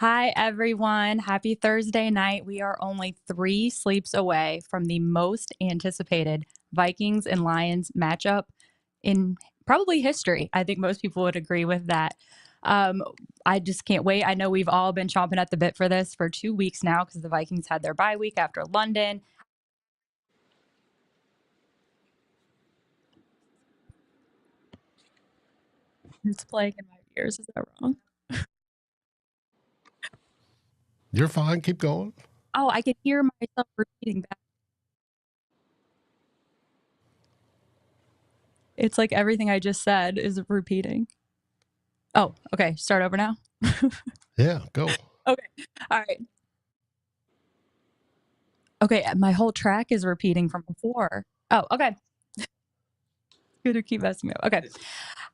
Hi, everyone. Happy Thursday night. We are only 3 sleeps away from the most anticipated Vikings and Lions matchup in probably history. I think most people would agree with that. Um, I just can't wait. I know we've all been chomping at the bit for this for 2 weeks now because the Vikings had their bye week after London. It's playing in my ears. Is that wrong? You're fine. Keep going. Oh, I can hear myself repeating back. It's like everything I just said is repeating. Oh, okay. Start over now. Yeah, go. Okay. All right. Okay, my whole track is repeating from before. Oh, okay. Good to keep messing me up. Okay.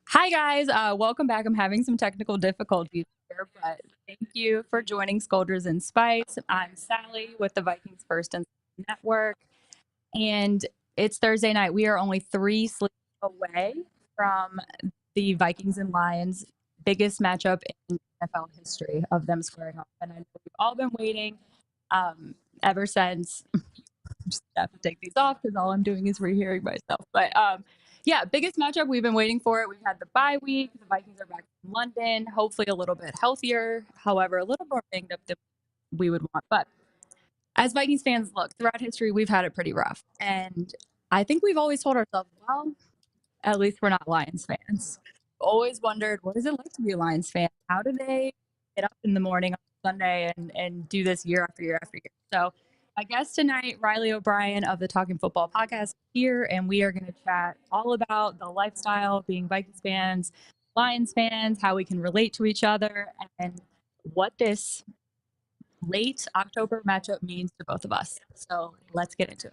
Hi, guys. Welcome back. I'm having some technical difficulties here, but thank you for joining Skoldiers and Spice. I'm Sally with the Vikings First and Second Network, and it's Thursday night. We are only 3 sleeps away from the Vikings and Lions' biggest matchup in NFL history of them squaring off. And I know we've all been waiting ever since. Just have to take these off because all I'm doing is rehearing myself. But yeah, biggest matchup. We've been waiting for it. We've had the bye week. The Vikings are back in London, hopefully a little bit healthier. However, a little more banged up than we would want. But as Vikings fans, look, throughout history, we've had it pretty rough. And I think we've always told ourselves, well, at least we're not Lions fans. Always wondered, what is it like to be a Lions fan? How do they get up in the morning on Sunday and do this year after year after year? So my guest tonight, Riley O'Brien of the Talkin Football Podcast, here, and we are going to chat all about the lifestyle of being Vikings fans, Lions fans, how we can relate to each other, and what this late October matchup means to both of us. So let's get into it.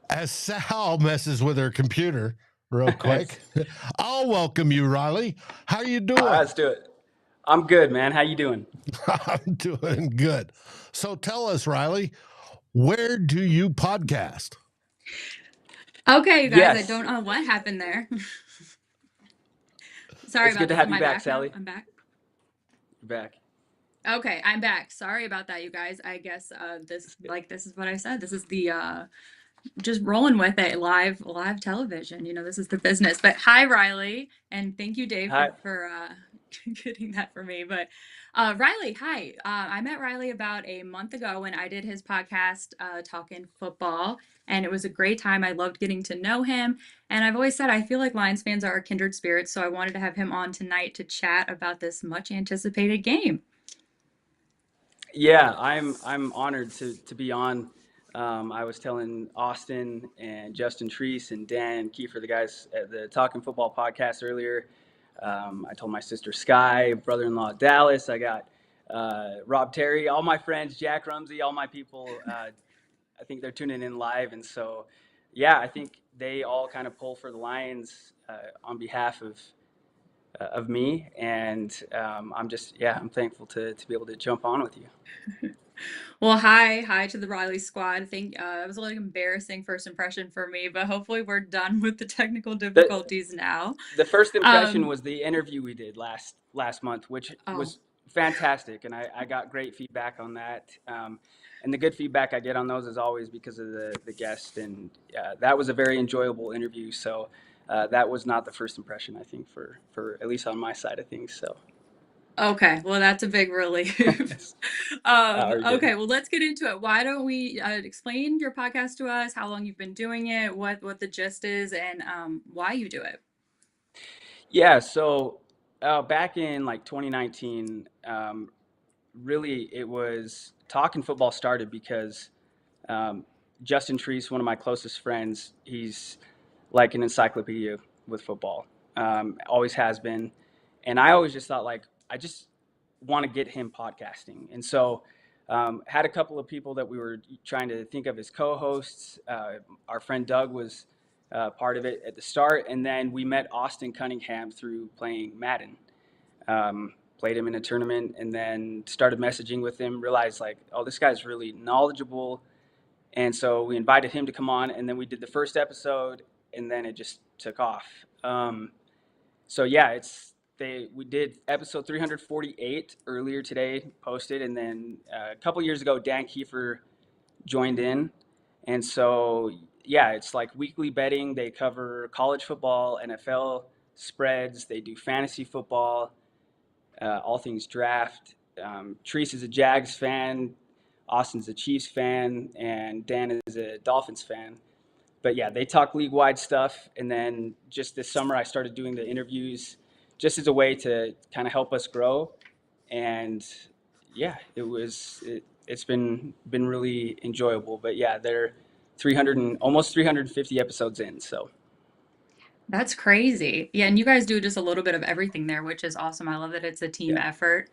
As Sal messes with her computer real quick, I'll welcome you, Riley. How you doing? Let's do it. I'm good, man. How you doing? I'm doing good. So tell us, Riley, where do you podcast? Okay, you guys, Yes. I don't know what happened there. Sorry It's about good to that. have Am you I back, back now? Sally. I'm back. You're back. Okay, I'm back. Sorry about that, you guys. I guess this is what I said. This is the just rolling with it, live television. You know, this is the business. But hi, Riley, and thank you, Dave, Hi. for getting that for me. But Riley, hi. I met Riley about a month ago when I did his podcast, Talkin Football, and it was a great time. I loved getting to know him, and I've always said I feel like Lions fans are kindred spirits, so I wanted to have him on tonight to chat about this much anticipated game. Yeah, I'm honored to be on. I was telling Austin and Justin Treese and Dan Kiefer, the guys at the Talkin Football Podcast earlier. I told my sister Sky, brother-in-law Dallas. I got Rob Terry, all my friends, Jack Rumsey, all my people. I think they're tuning in live, and so yeah, I think they all kind of pull for the Lions on behalf of me, and I'm thankful to be able to jump on with you. Well, hi to the Riley squad. It was a little embarrassing first impression for me, but hopefully we're done with the technical difficulties now. The first impression was the interview we did last month, which was fantastic, and I got great feedback on that. And the good feedback I get on those is always because of the guest, and that was a very enjoyable interview. So that was not the first impression, I think, for at least on my side of things. So. Okay, well, that's a big relief. Okay, well, let's get into it. Why don't we explain your podcast to us, how long you've been doing it, what the gist is, and why you do it? Yeah, so back in like 2019, really it was Talkin Football started because Justin Treese, one of my closest friends, he's like an encyclopedia with football. Always has been. And I always just thought, like, I just want to get him podcasting. And so had a couple of people that we were trying to think of as co-hosts. Our friend Doug was part of it at the start. And then we met Austin Cunningham through playing Madden. Played him in a tournament and then started messaging with him, realized like, oh, this guy's really knowledgeable. And so we invited him to come on, and then we did the first episode, and then it just took off. So yeah, we did episode 348 earlier today, posted, and then a couple years ago, Dan Kiefer joined in. And so yeah, it's like weekly betting. They cover college football, NFL spreads. They do fantasy football, all things draft. Treese is a Jags fan. Austin's a Chiefs fan, and Dan is a Dolphins fan. But yeah, they talk league-wide stuff. And then just this summer, I started doing the interviews just as a way to kind of help us grow. And yeah, it's been really enjoyable. But yeah, they're almost 350 episodes in. So That's crazy. Yeah, and you guys do just a little bit of everything there, which is awesome. I love that it's a team yeah, effort,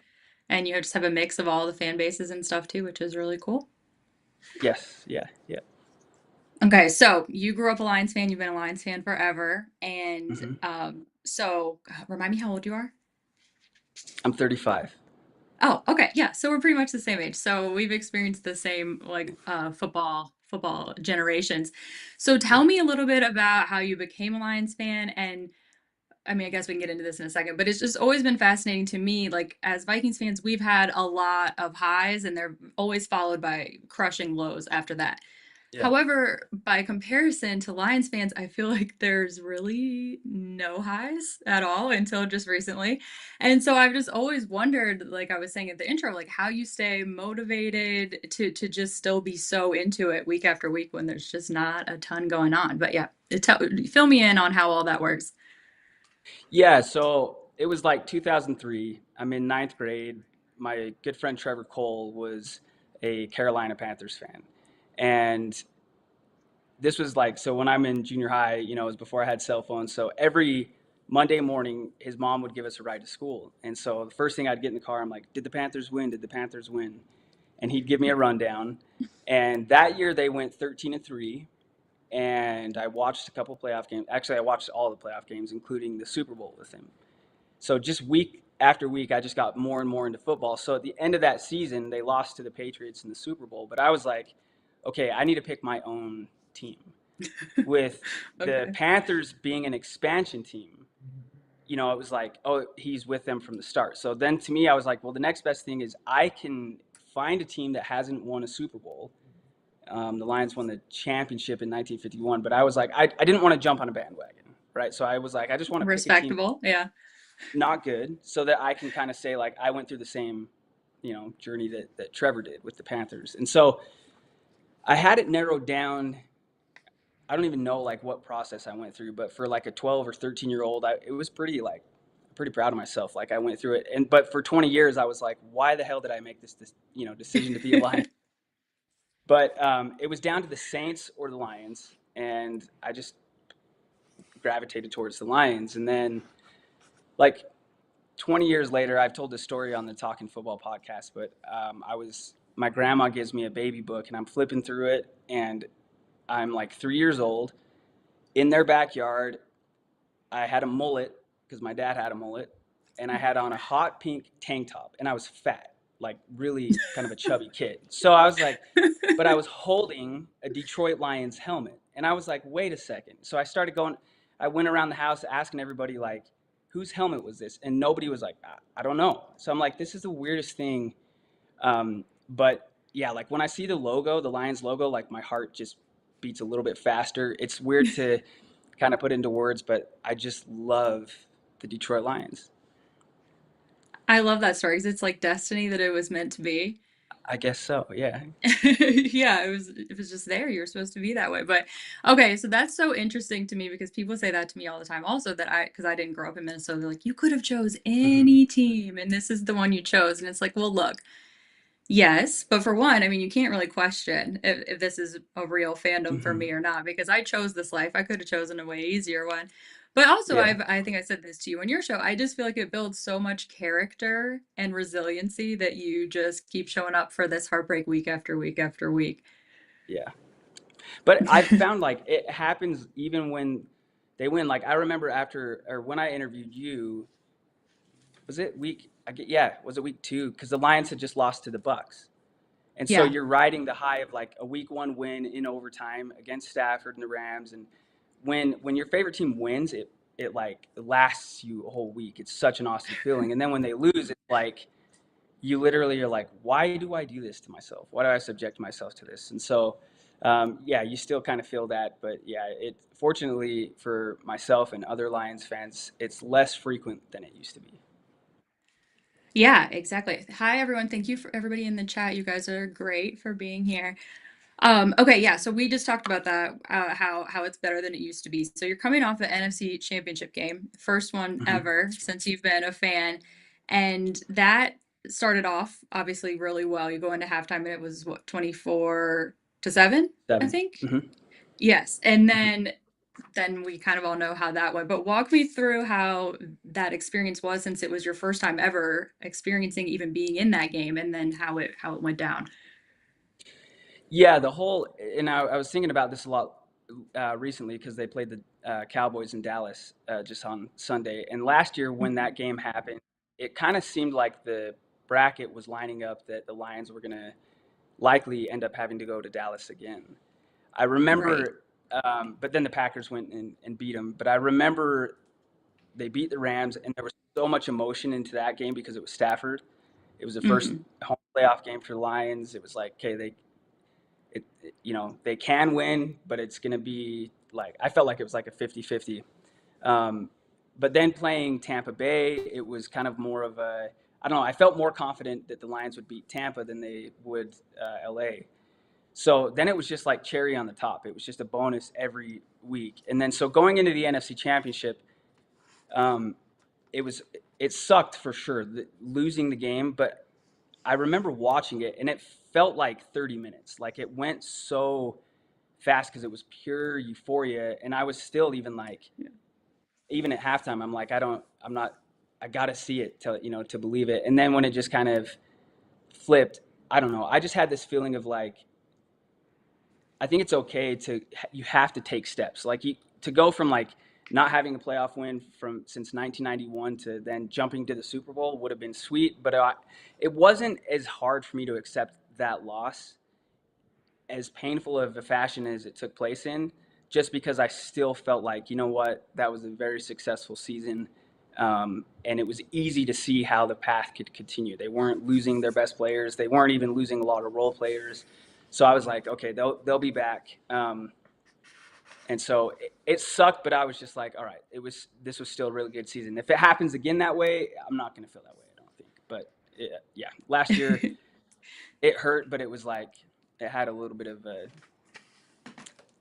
and you just have a mix of all the fan bases and stuff too, which is really cool. yes, yeah. Okay, so you grew up a Lions fan. You've been a Lions fan forever, and Mm-hmm. so remind me how old you are. I'm 35. Oh, okay, yeah. So we're pretty much the same age. So we've experienced the same football generations. So Yeah. tell me a little bit about how you became a Lions fan, and I mean, I guess we can get into this in a second, but it's just always been fascinating to me. Like, as Vikings fans, we've had a lot of highs and they're always followed by crushing lows after that. Yeah. However, by comparison to Lions fans, I feel like there's really no highs at all until just recently. And so I've just always wondered, like I was saying at the intro, like how you stay motivated to just still be so into it week after week when there's just not a ton going on. But yeah, fill me in on how all that works. Yeah, so it was like 2003. I'm in ninth grade. My good friend Trevor Cole was a Carolina Panthers fan. And this was like, so when I'm in junior high, it was before I had cell phones. So every Monday morning, his mom would give us a ride to school. And so the first thing I'd get in the car, I'm like, did the Panthers win? Did the Panthers win? And he'd give me a rundown. And that year they went 13-3. And I watched a couple playoff games. Actually, I watched all the playoff games, including the Super Bowl with him. So just week after week, I just got more and more into football. So at the end of that season, they lost to the Patriots in the Super Bowl. But I was like, okay, I need to pick my own team. With the Okay. Panthers being an expansion team, it was like, oh, he's with them from the start. So then to me, I was like, well, the next best thing is I can find a team that hasn't won a Super Bowl. The Lions won the championship in 1951, but I was like, I didn't want to jump on a bandwagon, right? So I was like, I just want to pick a team Respectable. Yeah. not good so that I can kind of say, like, I went through the same, journey that Trevor did with the Panthers. And so I had it narrowed down. I don't even know like what process I went through, but for like a 12 or 13-year-old, it was pretty proud of myself. Like I went through it. But for 20 years, I was like, why the hell did I make this decision to be a Lion? But it was down to the Saints or the Lions, and I just gravitated towards the Lions. And then, like 20 years later, I've told this story on the Talkin Football Podcast, but my grandma gives me a baby book, and I'm flipping through it, and I'm like 3 years old. In their backyard, I had a mullet because my dad had a mullet, and I had on a hot pink tank top, and I was fat, like really kind of a chubby kid. So I was like, but I was holding a Detroit Lions helmet. And I was like, wait a second. So I went around the house asking everybody, like, whose helmet was this? And nobody was like, I don't know. So I'm like, this is the weirdest thing. But yeah, like when I see the logo, the Lions logo, like my heart just beats a little bit faster. It's weird to kind of put into words, but I just love the Detroit Lions. I love that story because it's like destiny that it was meant to be. I guess so. Yeah. Yeah, it was just there. You were supposed to be that way. But okay, so that's so interesting to me because people say that to me all the time. Also, because I didn't grow up in Minnesota, they're like, you could have chose Mm-hmm. any team, and this is the one you chose. And it's like, well, look, Yes, but for one, I mean, you can't really question if this is a real fandom for Hmm. me or not, because I chose this life. I could have chosen a way easier one. But also, Yeah. I think I said this to you on your show. I just feel like it builds so much character and resiliency that you just keep showing up for this heartbreak week after week after week. Yeah. But I've found like it happens even when they win. Like I remember after or when I interviewed you, was it week? Yeah, was it week 2? Because the Lions had just lost to the Bucks, and so Yeah, you're riding the high of like a week 1 win in overtime against Stafford and the Rams, and when your favorite team wins, it like lasts you a whole week. It's such an awesome feeling, and then when they lose, it's like you literally are like, why do I do this to myself? Why do I subject myself to this? And so, yeah, you still kind of feel that, but yeah, it fortunately for myself and other Lions fans, it's less frequent than it used to be. yeah, exactly. Hi, everyone. Thank you for everybody in the chat. You guys are great for being here. Okay, yeah, so we just talked about that, how it's better than it used to be. So you're coming off the NFC Championship game, first one Mm-hmm. ever since you've been a fan, and that started off obviously really well. You go into halftime and it was what, 24-7, I 7. think. Mm-hmm. Yes, and Mm-hmm. then we kind of all know how that went. But walk me through how that experience was, since it was your first time ever experiencing even being in that game, and then how it went down. Yeah, the whole, and I was thinking about this a lot recently because they played the Cowboys in Dallas just on Sunday. And last year, when that game happened, it kind of seemed like the bracket was lining up that the Lions were going to likely end up having to go to Dallas again. I Right. remember, but then the Packers went and beat them. But I remember they beat the Rams, and there was so much emotion into that game because it was Stafford. It was the first Hmm. home playoff game for the Lions. It was like, okay, they can win, but it's going to be like, I felt like it was like a 50-50. Um, but then playing Tampa Bay, it was kind of more of a, I don't know, I felt more confident that the Lions would beat Tampa than they would LA. So then it was just like cherry on the top. It was just a bonus every week. And then so going into the NFC Championship, um, it was it sucked for sure, losing the game, but I remember watching it and it felt like 30 minutes. Like it went so fast because it was pure euphoria, and I was still even like, even at halftime, I'm like, I'm not, I gotta see it to believe it. And then when it just kind of flipped, I don't know. I just had this feeling of like, I think it's okay you have to take steps. Like to go from like not having a playoff win from since 1991 to then jumping to the Super Bowl would have been sweet, but it wasn't as hard for me to accept that loss, as painful of a fashion as it took place in, just because I still felt like, you know what, that was a very successful season. And it was easy to see how the path could continue. They weren't losing their best players. They weren't even losing a lot of role players. So I was like, okay, they'll be back. And so it sucked, but I was just like, all right, this was still a really good season. If it happens again that way, I'm not going to feel that way, I don't think. But yeah, last year it hurt, but it was like it had a little bit of a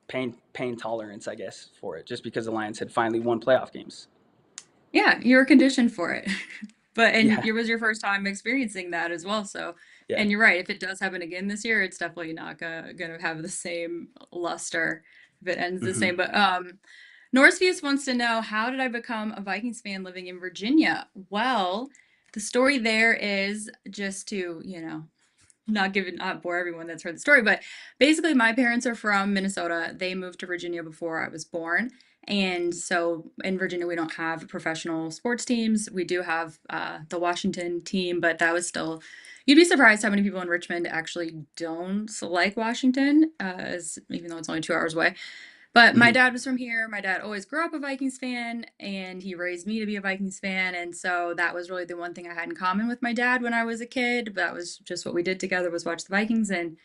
pain tolerance, I guess, for it, just because the Lions had finally won playoff games. Yeah, you were conditioned for it. And Yeah, it was your first time experiencing that as well. So, yeah. and you're right, if it does happen again this year, it's definitely not gonna have the same luster if it ends the Hmm. same. But Norsevius wants to know, how did I become a Vikings fan living in Virginia? Well, the story there is, just to, not bore everyone that's heard the story, but basically my parents are from Minnesota. They moved to Virginia before I was born. And so in Virginia, we don't have professional sports teams. We do have the Washington team, but that was still, you'd be surprised how many people in Richmond actually don't like Washington, even though it's only 2 hours away. But my Hmm. dad was from here. My dad always grew up a Vikings fan, and he raised me to be a Vikings fan. And so that was really the one thing I had in common with my dad when I was a kid. That was just what we did together, was watch the Vikings. And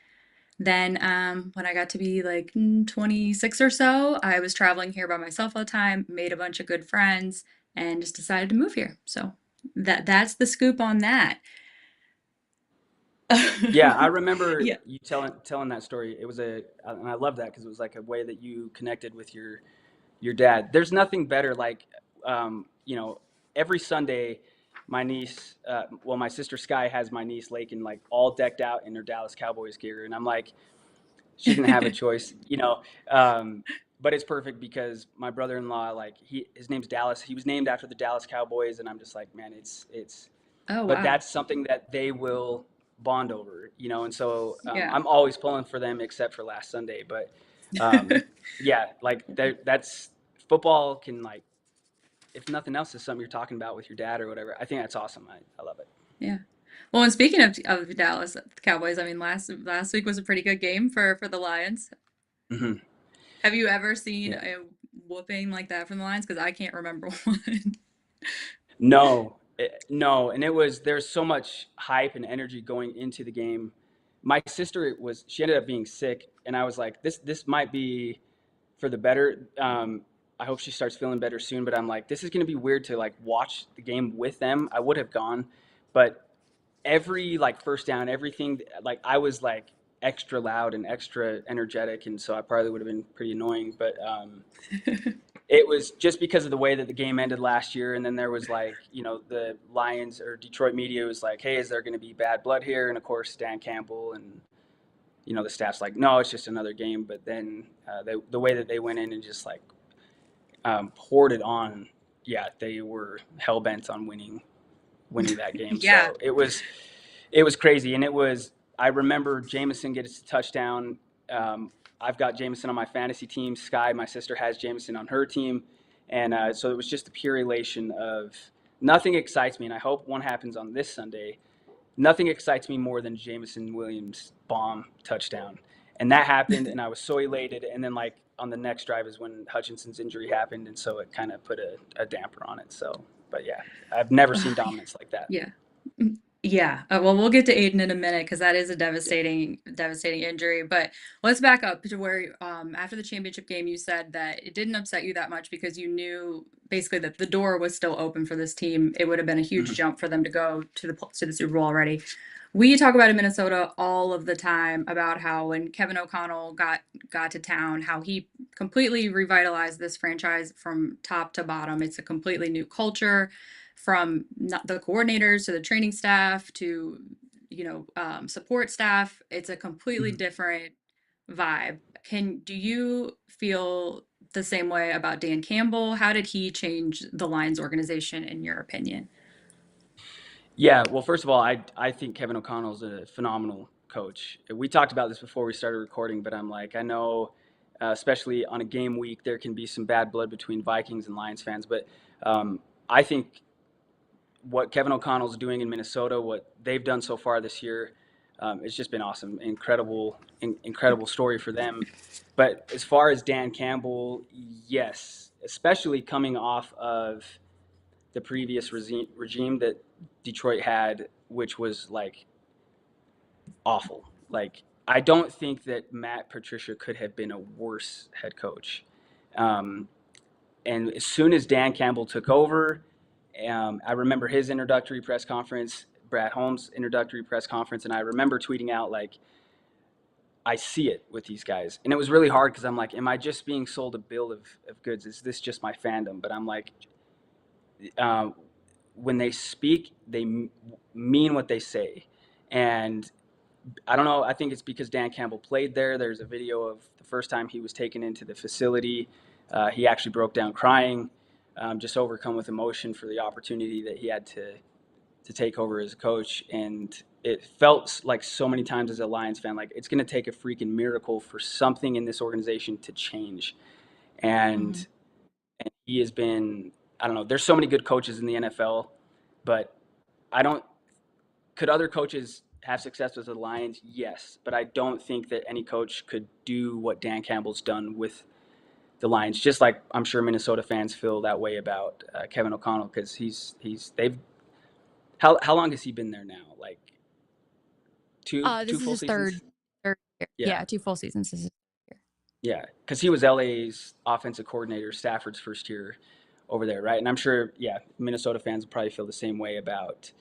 then when I got to be like 26 or so, I was traveling here by myself all the time, made a bunch of good friends, and just decided to move here. So that's the scoop on that. Yeah, I remember Yeah. you telling that story. It was and I love that because it was like a way that you connected with your dad. There's nothing better like, um, you know, every Sunday my niece, my sister Sky has my niece Lakin like all decked out in her Dallas Cowboys gear, and I'm like, she didn't have a choice, you know. But it's perfect because my brother-in-law, like his name's Dallas. He was named after the Dallas Cowboys, and I'm just like, man, it's. Oh, But wow. that's something that they will bond over, you know. And so Yeah. I'm always pulling for them, except for last Sunday. But yeah, like that's football can like, if nothing else, is something you're talking about with your dad or whatever. I think that's awesome. I love it. Yeah. Well, and speaking of Dallas Cowboys, I mean, last week was a pretty good game for the Lions. Mm-hmm. Have you ever seen Yeah. a whooping like that from the Lions? Because I can't remember one. No, no, and there's so much hype and energy going into the game. My sister she ended up being sick, and I was like, this might be for the better. I hope she starts feeling better soon. But I'm like, this is going to be weird to like watch the game with them. I would have gone, but every like first down, everything, like I was like extra loud and extra energetic, and so I probably would have been pretty annoying. But it was just because of the way that the game ended last year, and then there was like, you know, the Lions or Detroit media was like, hey, is there going to be bad blood here? And of course Dan Campbell and, you know, the staff's like, no, it's just another game. But then the way that they went in and just like poured it on, yeah, they were hell bent on winning that game. Yeah. So it was crazy. And I remember Jameson gets a touchdown. I've got Jameson on my fantasy team. Sky, my sister, has Jameson on her team. And so it was just a pure elation of nothing excites me. And I hope one happens on this Sunday. Nothing excites me more than Jameson Williams' bomb touchdown. And that happened, and I was so elated. And then, like, on the next drive is when Hutchinson's injury happened. And so it kind of put a damper on it. So, but yeah, I've never seen dominance like that. Yeah. Yeah. Well, we'll get to Aiden in a minute because that is a devastating injury. But let's back up to where after the championship game, you said that it didn't upset you that much because you knew basically that the door was still open for this team. It would have been a huge jump for them to go to the Super Bowl already. We talk about in Minnesota all of the time about how when Kevin O'Connell got to town, how he completely revitalized this franchise from top to bottom. It's a completely new culture, from the coordinators to the training staff to, you know, support staff. It's a completely different vibe. Do you feel the same way about Dan Campbell? How did he change the Lions organization in your opinion? Yeah, well, first of all, I think Kevin O'Connell's a phenomenal coach. We talked about this before we started recording, but I'm like, I know, especially on a game week, there can be some bad blood between Vikings and Lions fans, but I think what Kevin O'Connell's doing in Minnesota, what they've done so far this year, it's just been awesome. Incredible story for them. But as far as Dan Campbell, yes, especially coming off of the previous regime that Detroit had, which was like awful. Like, I don't think that Matt Patricia could have been a worse head coach. And as soon as Dan Campbell took over, I remember his introductory press conference, Brad Holmes' introductory press conference, and I remember tweeting out, like, I see it with these guys. And it was really hard because I'm like, am I just being sold a bill of goods? Is this just my fandom? But I'm like, when they speak, they mean what they say. And I don't know, I think it's because Dan Campbell played there. There's a video of the first time he was taken into the facility. He actually broke down crying, just overcome with emotion for the opportunity that he had to take over as a coach. And it felt like so many times as a Lions fan, like it's going to take a freaking miracle for something in this organization to change. And he has been, I don't know, there's so many good coaches in the NFL, but could other coaches have success with the Lions? Yes, but I don't think that any coach could do what Dan Campbell's done with the Lions. Just like I'm sure Minnesota fans feel that way about Kevin O'Connell, because how long has he been there now? Like two full seasons. Third year. Yeah, 2 full seasons. This is Yeah, because he was LA's offensive coordinator, Stafford's first year over there, right? And I'm sure, yeah, Minnesota fans will probably feel the same way about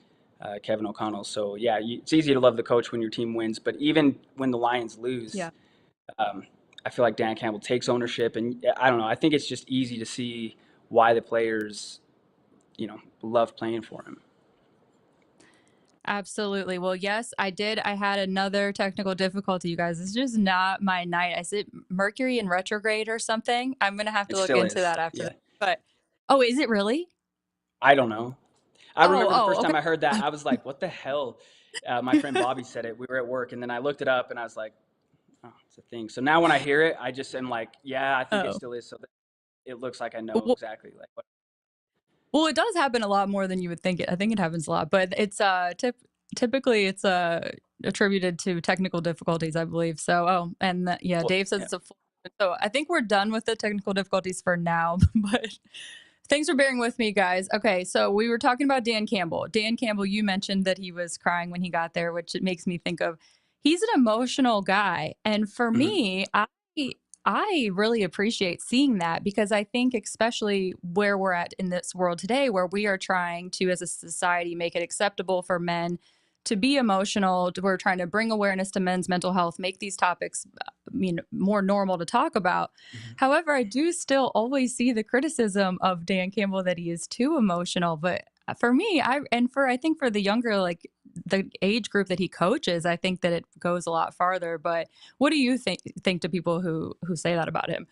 Kevin O'Connell. So, yeah, it's easy to love the coach when your team wins. But even when the Lions lose, I feel like Dan Campbell takes ownership. And I don't know, I think it's just easy to see why the players, you know, love playing for him. Absolutely. Well, yes, I did. I had another technical difficulty, you guys. It's just not my night. Is it Mercury in retrograde or something? I'm gonna have to It look still into is. that after Yeah. this. But oh, is it really? I don't know. I Oh, remember the oh, first okay. time I heard that, I was like, what the hell? My friend Bobby said it. We were at work, and then I looked it up, and I was like, oh, it's a thing. So now when I hear it, I just am like, yeah, I think it Oh. still is. So that it looks like I know Well, exactly like what. well, it does happen a lot more than you would think it. I think it happens a lot, but it's typically it's attributed to technical difficulties, I believe. So, and yeah, Well, Dave says yeah. it's a full. So I think we're done with the technical difficulties for now, but thanks for bearing with me, guys. Okay, so we were talking about Dan Campbell. Dan Campbell, you mentioned that he was crying when he got there, which it makes me think of he's an emotional guy. And for Mhm. me, I really appreciate seeing that because I think especially where we're at in this world today where we are trying to as a society make it acceptable for men to be emotional. We're trying to bring awareness to men's mental health, make these topics more normal to talk about. Mhm. However, I do still always see the criticism of Dan Campbell that he is too emotional. But for me, I think for the younger, like the age group that he coaches, I think that it goes a lot farther. But what do you think to people who say that about him?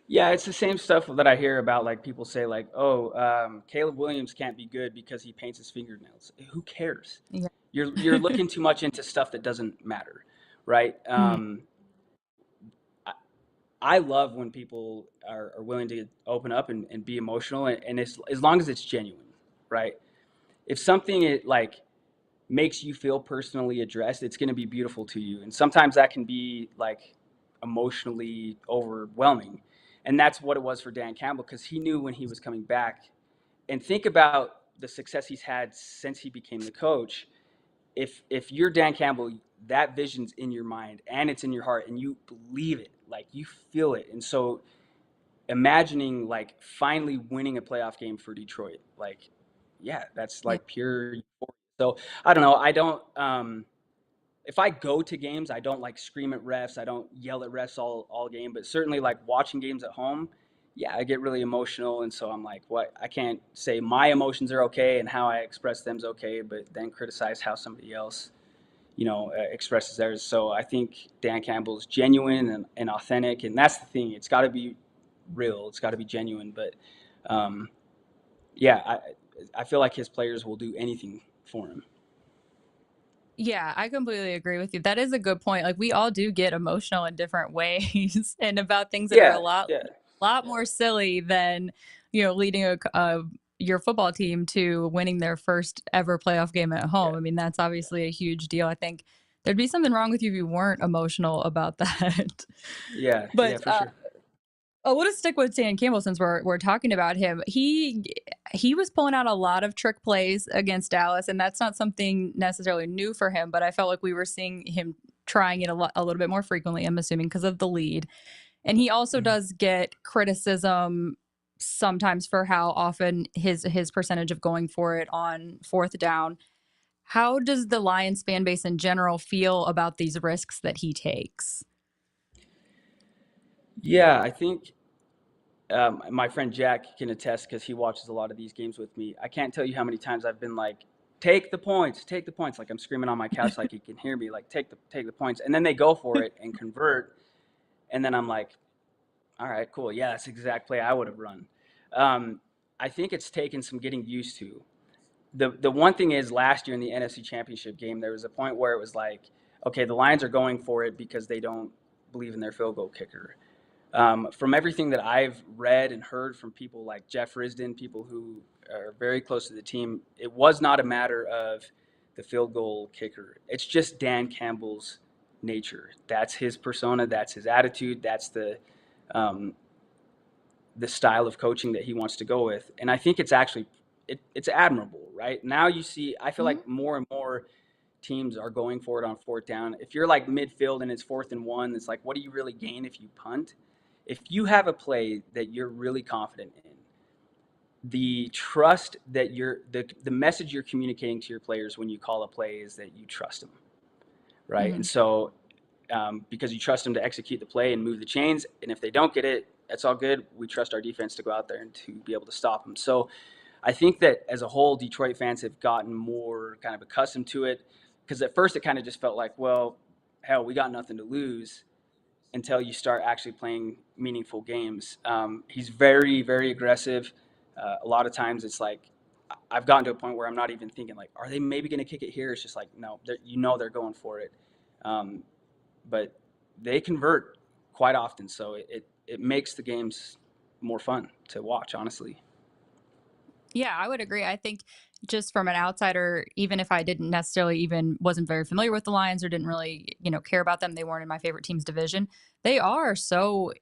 Yeah, it's the same stuff that I hear about. Like people say, like, "Oh, Caleb Williams can't be good because he paints his fingernails." Who cares? Yeah. You're looking too much into stuff that doesn't matter, right? Mm. I, I love when people are willing to open up and be emotional, and as long as it's genuine, right? If something like makes you feel personally addressed, it's going to be beautiful to you, and sometimes that can be like emotionally overwhelming, and that's what it was for Dan Campbell because he knew when he was coming back. And think about the success he's had since he became the coach. If you're Dan Campbell, that vision's in your mind and it's in your heart, and you believe it, like you feel it. And so imagining like finally winning a playoff game for Detroit, like, yeah, that's Yeah. like pure euphoria. So I don't know. I don't. If I go to games, I don't like scream at refs. I don't yell at refs all game. But certainly, like watching games at home, yeah, I get really emotional, and so I'm like, what? I can't say my emotions are okay and how I express them's okay, but then criticize how somebody else, expresses theirs. So I think Dan Campbell's genuine and authentic, and that's the thing. It's got to be real. It's got to be genuine. But um, yeah, I feel like his players will do anything for him. Yeah, I completely agree with you. That is a good point. Like we all do get emotional in different ways and about things that are Yeah, a lot yeah, more silly than, leading your football team to winning their first ever playoff game at yeah, home. I mean, that's obviously a huge deal. I think there'd be something wrong with you if you weren't emotional about that. yeah, yeah, But for sure. I want to stick with Dan Campbell since we're talking about him. He was pulling out a lot of trick plays against Dallas, and that's not something necessarily new for him. But I felt like we were seeing him trying it a little bit more frequently. I'm assuming because of the lead, and he also Mhm. does get criticism sometimes for how often his percentage of going for it on fourth down. How does the Lions fan base in general feel about these risks that he takes? Yeah, I think my friend Jack can attest because he watches a lot of these games with me. I can't tell you how many times I've been like, "Take the points, take the points!" Like I'm screaming on my couch, like he can hear me, like take the points, and then they go for it and convert, and then I'm like, "All right, cool, yeah, that's the exact play I would have run." Um, I think it's taken some getting used to. The one thing is, last year in the NFC Championship game, there was a point where it was like, okay, the Lions are going for it because they don't believe in their field goal kicker. From everything that I've read and heard from people like Jeff Risdon, people who are very close to the team, it was not a matter of the field goal kicker. It's just Dan Campbell's nature. That's his persona. That's his attitude. That's um, the style of coaching that he wants to go with. And I think it's actually it's admirable, right? Now you see, I feel Mhm. like more and more teams are going for it on fourth down. If you're like midfield and it's 4th and 1, it's like, what do you really gain if you punt? If you have a play that you're really confident in, the trust that the message you're communicating to your players when you call a play is that you trust them, right? And Mhm. so because you trust them to execute the play and move the chains, and if they don't get it, that's all good. We trust our defense to go out there and to be able to stop them. So I think that as a whole, Detroit fans have gotten more kind of accustomed to it, because at first it kind of just felt like, well, hell, we got nothing to lose, until you start actually playing meaningful games. He's very, very aggressive. A lot of times it's like, I've gotten to a point where I'm not even thinking like, are they maybe going to kick it here? It's just like, no, they're going for it. But they convert quite often, so it makes the games more fun to watch, honestly. Yeah, I would agree. I think just from an outsider, even if I didn't necessarily even wasn't very familiar with the Lions or didn't really, care about them, they weren't in my favorite team's division. They are so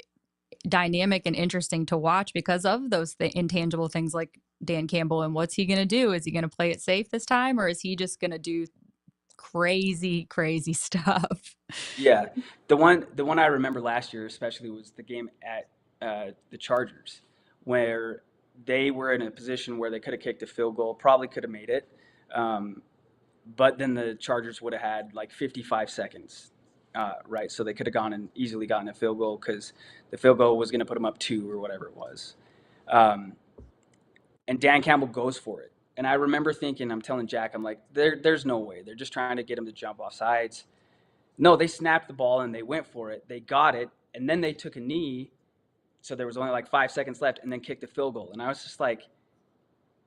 dynamic and interesting to watch because of those intangible things like Dan Campbell and what's he going to do? Is he going to play it safe this time or is he just going to do crazy, crazy stuff? Yeah, the one I remember last year especially was the game at the Chargers, where they were in a position where they could have kicked a field goal, probably could have made it, but then the Chargers would have had like 55 seconds, right? So they could have gone and easily gotten a field goal because the field goal was going to put them up 2 or whatever it was. And Dan Campbell goes for it. And I remember thinking, I'm telling Jack, I'm like, there's no way. They're just trying to get him to jump off sides. No, they snapped the ball and they went for it. They got it, and then they took a knee, so there was only like 5 seconds left, and then kicked the field goal. And I was just like,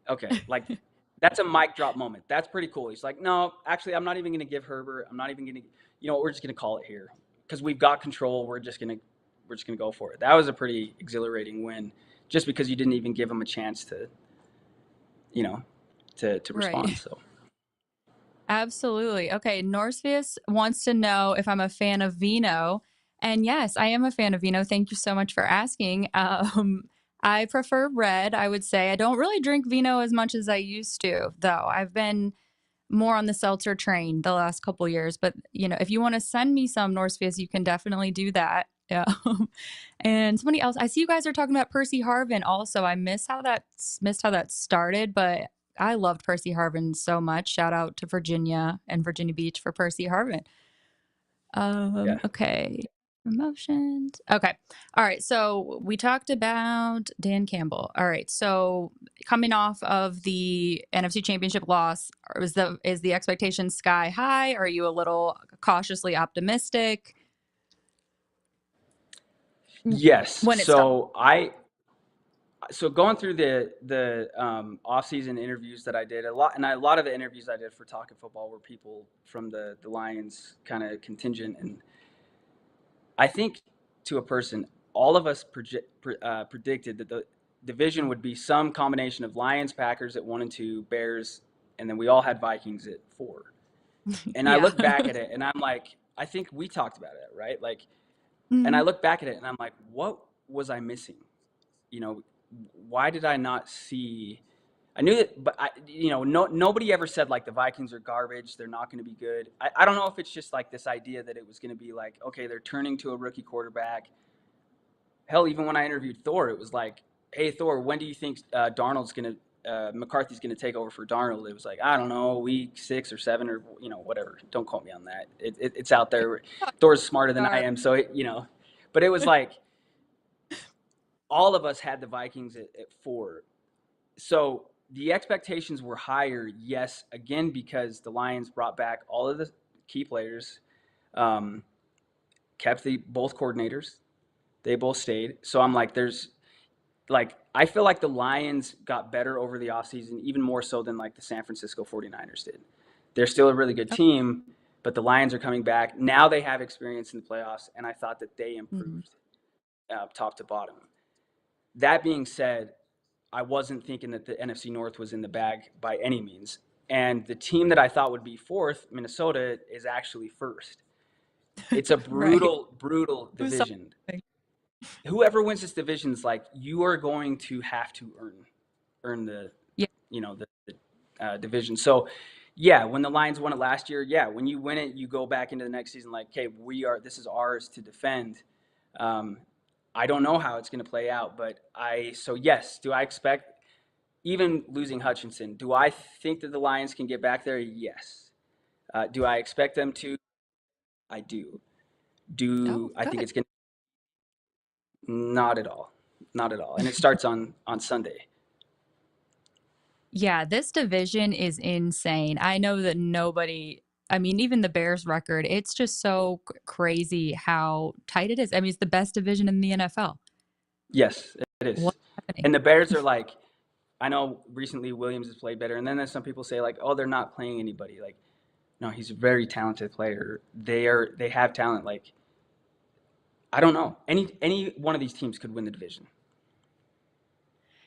okay, like that's a mic drop moment. That's pretty cool. He's like, no, actually, I'm not even going to give Herbert. I'm not even going to, we're just going to call it here because we've got control. We're just going to go for it. That was a pretty exhilarating win, just because you didn't even give him a chance to, to respond. Right. So. Absolutely. Okay. Norsevius wants to know if I'm a fan of vino. And yes, I am a fan of vino. Thank you so much for asking. I prefer red, I would say. I don't really drink vino as much as I used to, though. I've been more on the seltzer train the last couple years. But, if you want to send me some Norsevius, you can definitely do that. Yeah. And somebody else, I see you guys are talking about Percy Harvin also. I missed how that started, but I loved Percy Harvin so much. Shout out to Virginia and Virginia Beach for Percy Harvin. Yeah. Okay. Promotions. Okay. All right. So we talked about Dan Campbell. All right. So coming off of the NFC Championship loss, is the expectation sky high? Are you a little cautiously optimistic? Yes. When it's So going through the off-season interviews that I did, a lot of the interviews I did for Talkin Football were people from the Lions kind of contingent, and I think to a person, all of us predicted that the division would be some combination of Lions, Packers at 1 and 2, Bears, and then we all had Vikings at 4. And I Yeah. look back at it and I'm like, I think we talked about it, right? Like, and I look back at it and I'm like, what was I missing? Why did I not see? I knew that, but nobody ever said like the Vikings are garbage. They're not going to be good. I don't know if it's just like this idea that it was going to be like, okay, they're turning to a rookie quarterback. Hell, even when I interviewed Thor, it was like, hey, Thor, when do you think McCarthy's going to take over for Darnold? It was like, I don't know, week 6 or 7 or, whatever. Don't quote me on that. It's out there. Thor's smarter than I am. So, but it was like, all of us had the Vikings at 4. So the expectations were higher, yes, again, because the Lions brought back all of the key players, kept both coordinators. They both stayed. So I'm like, I feel like the Lions got better over the offseason, even more so than like the San Francisco 49ers did. They're still a really good team, but the Lions are coming back. Now they have experience in the playoffs, and I thought that they improved top to bottom. That being said, I wasn't thinking that the NFC North was in the bag by any means. And the team that I thought would be 4th, Minnesota, is actually 1st. It's a brutal, brutal division. Whoever wins this division is like, you are going to have to earn the division. So, yeah, when the Lions won it last year, yeah, when you win it, you go back into the next season like, okay, this is ours to defend. I don't know how it's going to play out, but yes, do I expect, even losing Hutchinson, do I think that the Lions can get back there? Yes. Do I expect them to? I do. I think it's going to? Not at all. Not at all. And it starts on Sunday. Yeah, this division is insane. I know that even the Bears record, it's just so crazy how tight it is. I mean, it's the best division in the NFL. Yes, it is. What's happening? And the Bears are like, I know recently Williams has played better, and then there's some people say like, oh, they're not playing anybody. Like, no, he's a very talented player. They have talent. Like, I don't know. Any one of these teams could win the division.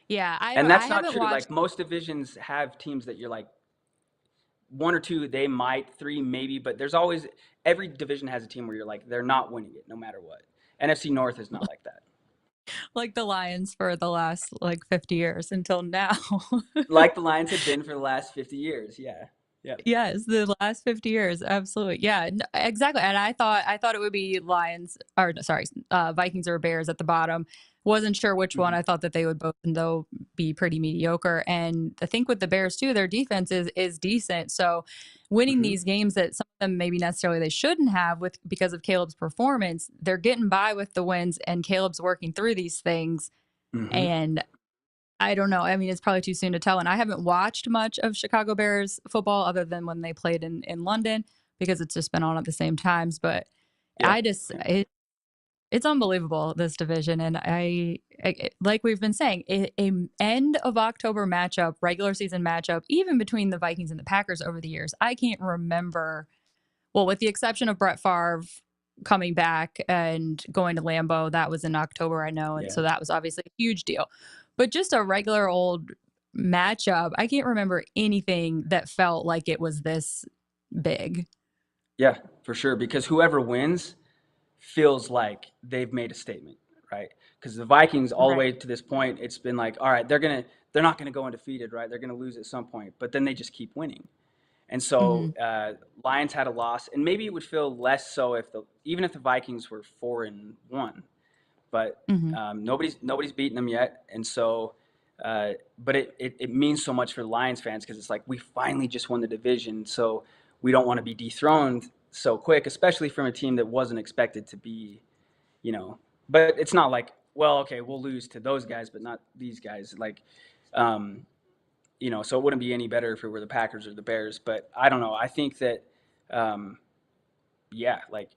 Yeah, And I that's not haven't true. watched. Like most divisions have teams that you're like one or two, they might, three maybe, but there's always every division has a team where you're like they're not winning it no matter what. NFC North is not like that. Like the Lions for the last like 50 years until now. Like the Lions have been for the last 50 years. Yeah. Yeah. Yes, the last 50 years, absolutely. Yeah, exactly. And I thought it would be Vikings or Bears at the bottom. Wasn't sure which one. Mm-hmm. I thought that they would both though be pretty mediocre. And I think with the Bears too, their defense is decent. So winning Mm-hmm. these games that some of them maybe necessarily they shouldn't have because of Caleb's performance, they're getting by with the wins and Caleb's working through these things. Mm-hmm. And I don't know. I mean, it's probably too soon to tell. And I haven't watched much of Chicago Bears football other than when they played in London because it's just been on at the same times. But Yeah. it's unbelievable, this division. And like we've been saying, a end of October matchup, regular season matchup, even between the Vikings and the Packers over the years, I can't remember. Well, with the exception of Brett Favre coming back and going to Lambeau, that was in October, I know. And Yeah. so that was obviously a huge deal. But just a regular old matchup, I can't remember anything that felt like it was this big. Yeah, for sure. Because whoever wins feels like they've made a statement, right? Because the Vikings, all the way to this point, it's been like, all right, they're not gonna go undefeated, right? They're gonna lose at some point, but then they just keep winning. And so Lions had a loss, and maybe it would feel less so even if the Vikings were 4-1, but nobody's beaten them yet, and so. But it means so much for the Lions fans because it's like we finally just won the division, so we don't want to be dethroned so quick, especially from a team that wasn't expected to be, But it's not like, well, okay, we'll lose to those guys, but not these guys. Like, so it wouldn't be any better if it were the Packers or the Bears. But I don't know. I think that, like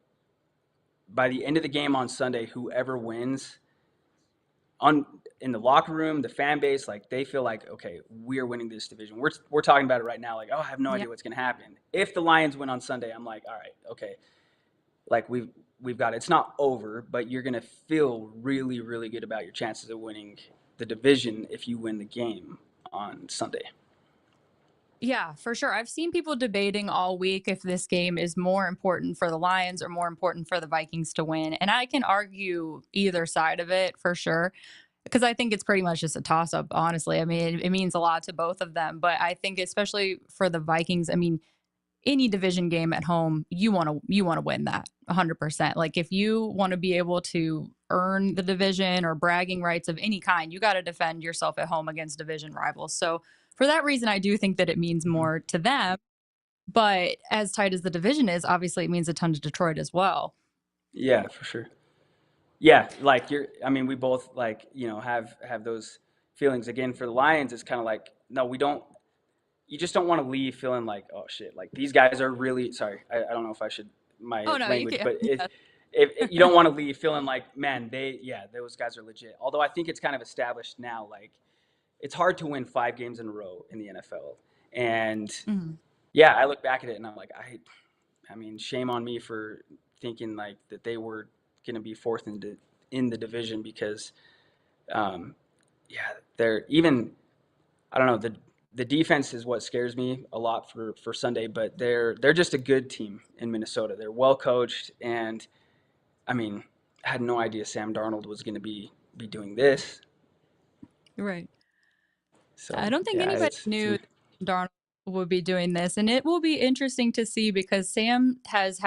by the end of the game on Sunday, whoever wins in the locker room, the fan base, like they feel like, okay, we're winning this division. We're talking about it right now. Like, oh, I have no idea what's going to happen. If the Lions win on Sunday, I'm like, all right, okay. Like we've got it. It's not over, but you're going to feel really, really good about your chances of winning the division if you win the game on Sunday. Yeah, for sure. I've seen people debating all week if this game is more important for the Lions or more important for the Vikings to win. And I can argue either side of it for sure, because I think it's pretty much just a toss up, honestly. I mean, it means a lot to both of them. But I think especially for the Vikings, I mean, any division game at home, you want to win that 100%. Like if you want to be able to earn the division or bragging rights of any kind, you got to defend yourself at home against division rivals. So for that reason, I do think that it means more to them. But as tight as the division is, obviously it means a ton to Detroit as well. Yeah, for sure. Yeah, like we both have those feelings. Again, for the Lions, it's kind of like, no, we don't. You just don't want to leave feeling like, oh shit, like these guys are really sorry. I don't know if I should language, but if you don't want to leave feeling like, man, those guys are legit. Although I think it's kind of established now, like it's hard to win 5 games in a row in the NFL. And I look back at it and I'm like, I mean, shame on me for thinking like that they were going to be fourth in the division because, they're even, I don't know, the defense is what scares me a lot for Sunday, but they're just a good team in Minnesota. They're well coached, and I mean, I had no idea Sam Darnold was going to be doing this. Right. So I don't think anybody knew Darnold would be doing this, and it will be interesting to see because Sam has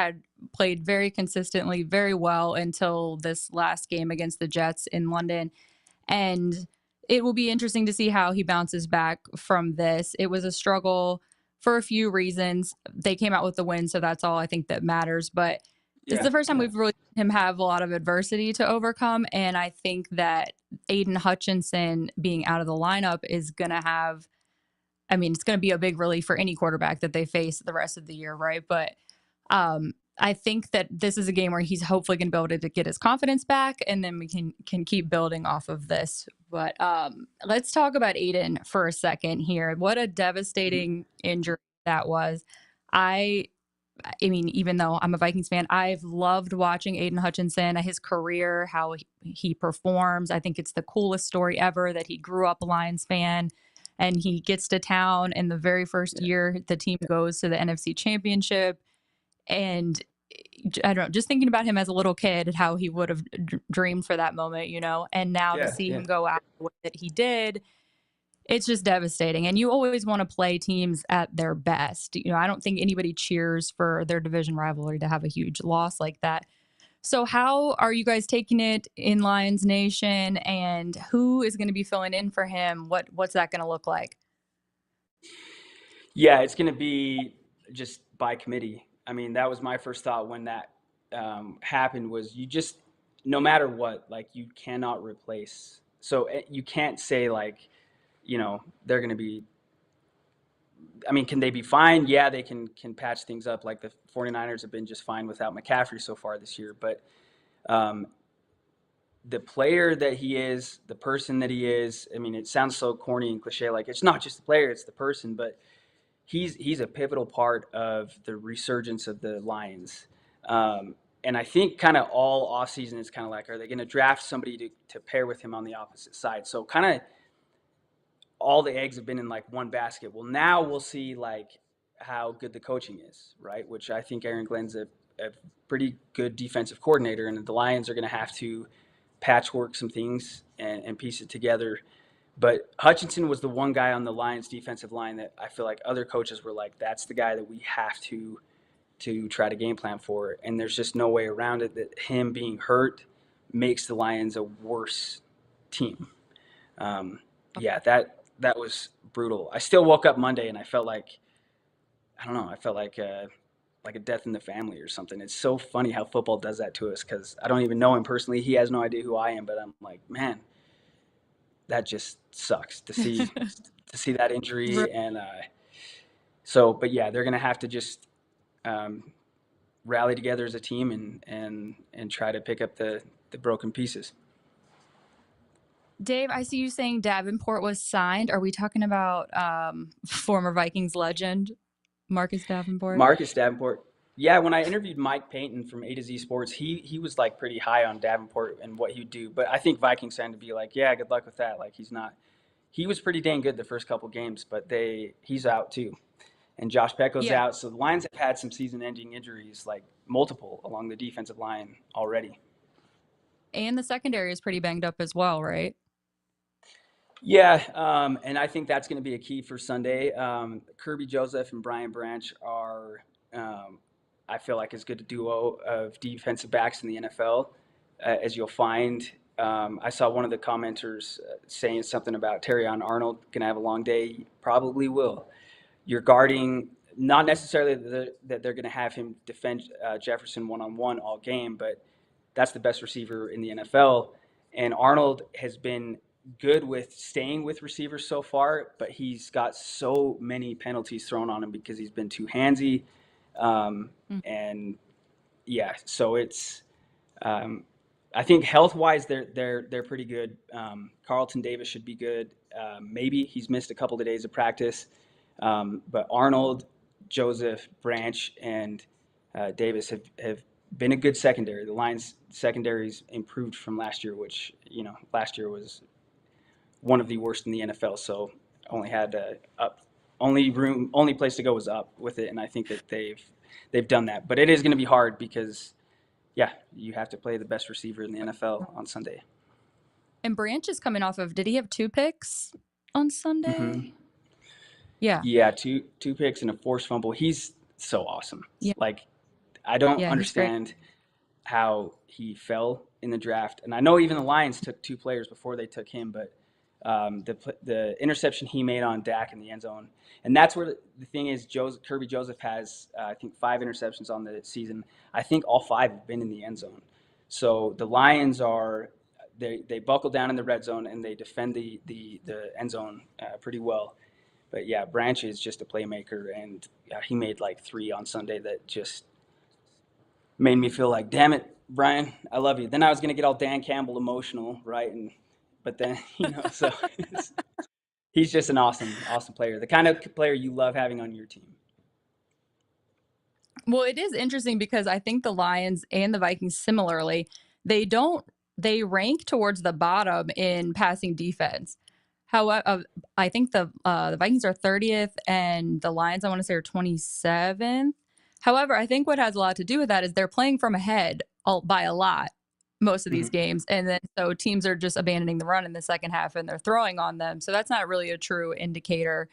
played very consistently, very well until this last game against the Jets in London, and it will be interesting to see how he bounces back from this. It was a struggle for a few reasons. They came out with the win, so that's all I think that matters. But this is the first time we've really seen him have a lot of adversity to overcome. And I think that Aiden Hutchinson being out of the lineup is going to have I mean, it's going to be a big relief for any quarterback that they face the rest of the year, right? But I think that this is a game where he's hopefully going to be able to get his confidence back, and then we can keep building off of this. But let's talk about Aiden for a second here. What a devastating injury that was. I mean, even though I'm a Vikings fan, I've loved watching Aiden Hutchinson, his career, how he performs. I think it's the coolest story ever that he grew up a Lions fan and he gets to town, and the very first year the team goes to the NFC Championship. And I don't know, just thinking about him as a little kid, how he would have dreamed for that moment, and now to see him go out the way that he did, it's just devastating. And you always want to play teams at their best. I don't think anybody cheers for their division rivalry to have a huge loss like that. So how are you guys taking it in Lions Nation, and who is going to be filling in for him? What's that going to look like? Yeah, it's going to be just by committee. I mean, that was my first thought when that happened, was you just, no matter what, like, you cannot replace. So you can't say like, they're going to be, I mean, can they be fine? Yeah, they can patch things up. Like the 49ers have been just fine without McCaffrey so far this year. But the player that he is, the person that he is, I mean, it sounds so corny and cliche. Like, it's not just the player, it's the person. But he's a pivotal part of the resurgence of the Lions. And I think kind of all offseason is kind of like, are they going to draft somebody to pair with him on the opposite side? So kind of all the eggs have been in like one basket. Well, now we'll see like how good the coaching is, right? Which I think Aaron Glenn's a pretty good defensive coordinator, and the Lions are going to have to patchwork some things and piece it together. But Hutchinson was the one guy on the Lions defensive line that I feel like other coaches were like, that's the guy that we have to try to game plan for. And there's just no way around it that him being hurt makes the Lions a worse team. Yeah, that was brutal. I still woke up Monday and I felt like, I don't know, I felt like a death in the family or something. It's so funny how football does that to us, because I don't even know him personally. He has no idea who I am, but I'm like, man, that just sucks to see that injury. And but yeah, they're gonna have to just rally together as a team and try to pick up the broken pieces. Dave, I see you saying Davenport was signed. Are we talking about former Vikings legend Marcus Davenport? Marcus Davenport. Yeah, when I interviewed Mike Payton from A to Z Sports, he was like pretty high on Davenport and what he'd do. But I think Vikings fan to be like, yeah, good luck with that. Like, he was pretty dang good the first couple games, but he's out too. And Josh Pecco's out. So the Lions have had some season-ending injuries, like multiple along the defensive line already. And the secondary is pretty banged up as well, right? Yeah, and I think that's going to be a key for Sunday. Kirby Joseph and Brian Branch are, I feel like, as good a duo of defensive backs in the NFL as you'll find. I saw one of the commenters saying something about Terrion Arnold going to have a long day. He probably will. You're guarding, not necessarily that they're going to have him defend Jefferson one-on-one all game, but that's the best receiver in the NFL. And Arnold has been good with staying with receivers so far, but he's got so many penalties thrown on him because he's been too handsy. And yeah, so it's I think health-wise they're pretty good. Carlton Davis should be good. Maybe he's missed a couple of days of practice, but Arnold, Joseph, Branch, and Davis have been a good secondary. The Lions secondary's improved from last year, which last year was one of the worst in the NFL. So only had only place to go was up with it, and I think that they've done that. But it is going to be hard because, yeah, you have to play the best receiver in the NFL on Sunday. And Branch is coming off of, did he have 2 picks on Sunday? Mm-hmm. Yeah, two picks and a forced fumble. He's so awesome. Yeah. Like, I don't understand how he fell in the draft. And I know even the Lions took 2 players before they took him, but the interception he made on Dak in the end zone. And that's where the thing is, Kirby Joseph has, I think, 5 interceptions on the season. I think all 5 have been in the end zone. So the Lions they buckle down in the red zone and they defend the end zone pretty well. But yeah, Branch is just a playmaker, and yeah, he made like 3 on Sunday that just made me feel like, damn it, Brian, I love you. Then I was gonna get all Dan Campbell emotional, right? But then so he's just an awesome player, the kind of player you love having on your team. Well, it is interesting because I think the Lions and the Vikings similarly, they rank towards the bottom in passing defense. However, I think the Vikings are 30th and the Lions, I want to say, are 27th. However, I think what has a lot to do with that is they're playing from ahead by a lot most of these games. And then so teams are just abandoning the run in the second half and they're throwing on them. So that's not really a true indicator.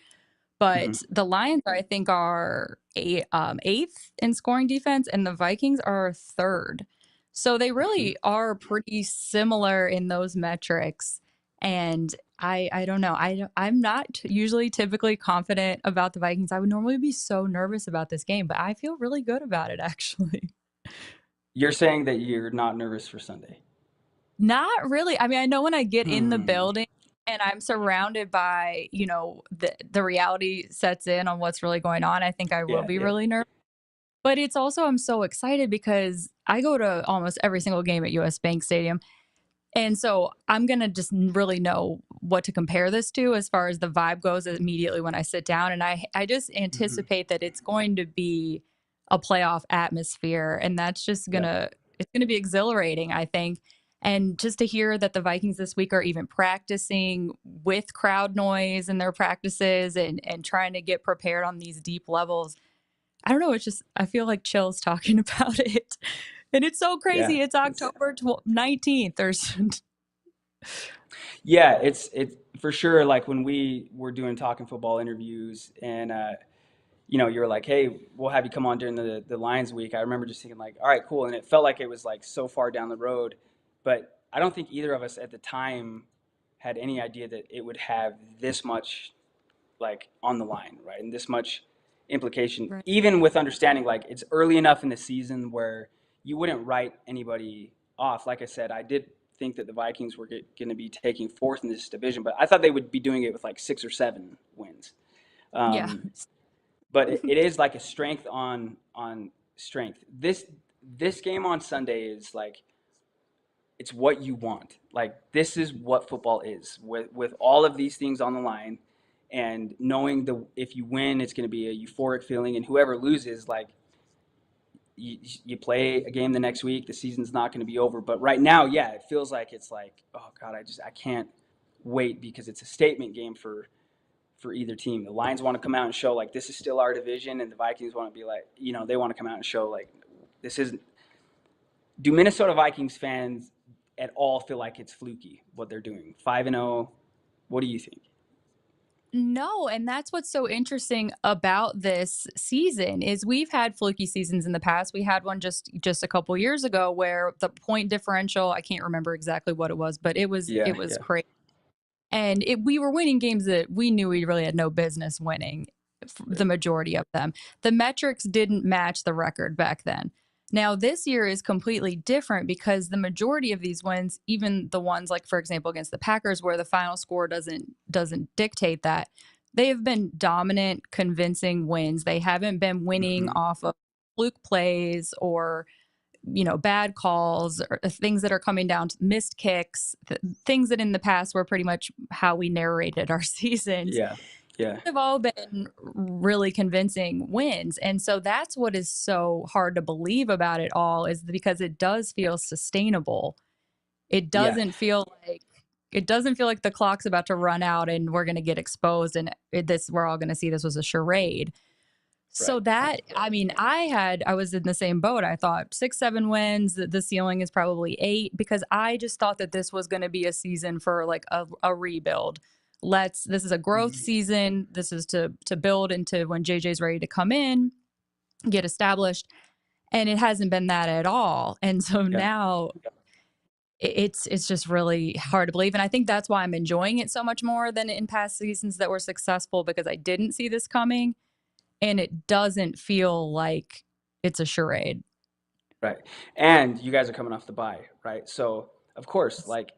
But the Lions, I think, are eighth in scoring defense, and the Vikings are third. So they really are pretty similar in those metrics. And I don't know. I'm not usually typically confident about the Vikings. I would normally be so nervous about this game, but I feel really good about it, actually. You're saying that you're not nervous for Sunday? Not really. I mean, I know when I get in the building and I'm surrounded by, the reality sets in on what's really going on, I think I will be really nervous. But it's also, I'm so excited because I go to almost every single game at US Bank Stadium. And so I'm going to just really know what to compare this to as far as the vibe goes immediately when I sit down. And I just anticipate that it's going to be a playoff atmosphere. And that's just it's going to be exhilarating, I think. And just to hear that the Vikings this week are even practicing with crowd noise in their practices and trying to get prepared on these deep levels. I don't know. It's just, I feel like chills talking about it. And it's so crazy. It's October 19th or something. Yeah, it's for sure. Like when we were doing Talkin Football interviews and, you were like, hey, we'll have you come on during the Lions week. I remember just thinking like, all right, cool. And it felt like it was like so far down the road. But I don't think either of us at the time had any idea that it would have this much like on the line, right? And this much implication, right. Even with understanding like it's early enough in the season where you wouldn't write anybody off. Like I said, I did think that the Vikings were going to be taking fourth in this division, but I thought they would be doing it with like 6 or 7 wins. But it is like a strength on strength. This game on Sunday is like, it's what you want. Like this is what football is with all of these things on the line, and knowing if you win, it's going to be a euphoric feeling, and whoever loses, like you play a game the next week, the season's not going to be over. But right now, yeah, it feels like it's like, oh God, I can't wait because it's a statement game for either team. The Lions want to come out and show like this is still our division, and the Vikings want to be like, they want to come out and show like this isn't. Do Minnesota Vikings fans at all feel like it's fluky what they're doing? 5-0. What do you think? No, and that's what's so interesting about this season is we've had fluky seasons in the past. We had one just a couple years ago where the point differential, I can't remember exactly what it was, but it was crazy. And we were winning games that we knew we really had no business winning, the majority of them. The metrics didn't match the record back then. Now, this year is completely different because the majority of these wins, even the ones like, for example, against the Packers, where the final score doesn't dictate that, they have been dominant, convincing wins. They haven't been winning off of fluke plays or, bad calls or things that are coming down to missed kicks, things that in the past were pretty much how we narrated our seasons. Yeah. They've all been really convincing wins. And so that's what is so hard to believe about it all, is because it does feel sustainable. It doesn't feel like the clock's about to run out and we're going to get exposed and we're all going to see this was a charade. So that, I mean, I was in the same boat. I thought 6, 7 wins, the ceiling is probably 8, because I just thought that this was going to be a season for like a rebuild. This is a growth season. This is to build into when JJ's ready to come in, get established. And it hasn't been that at all. And so now it's just really hard to believe. And I think that's why I'm enjoying it so much more than in past seasons that were successful, because I didn't see this coming and it doesn't feel like it's a charade. Right. And you guys are coming off the bye, right? So of course, like,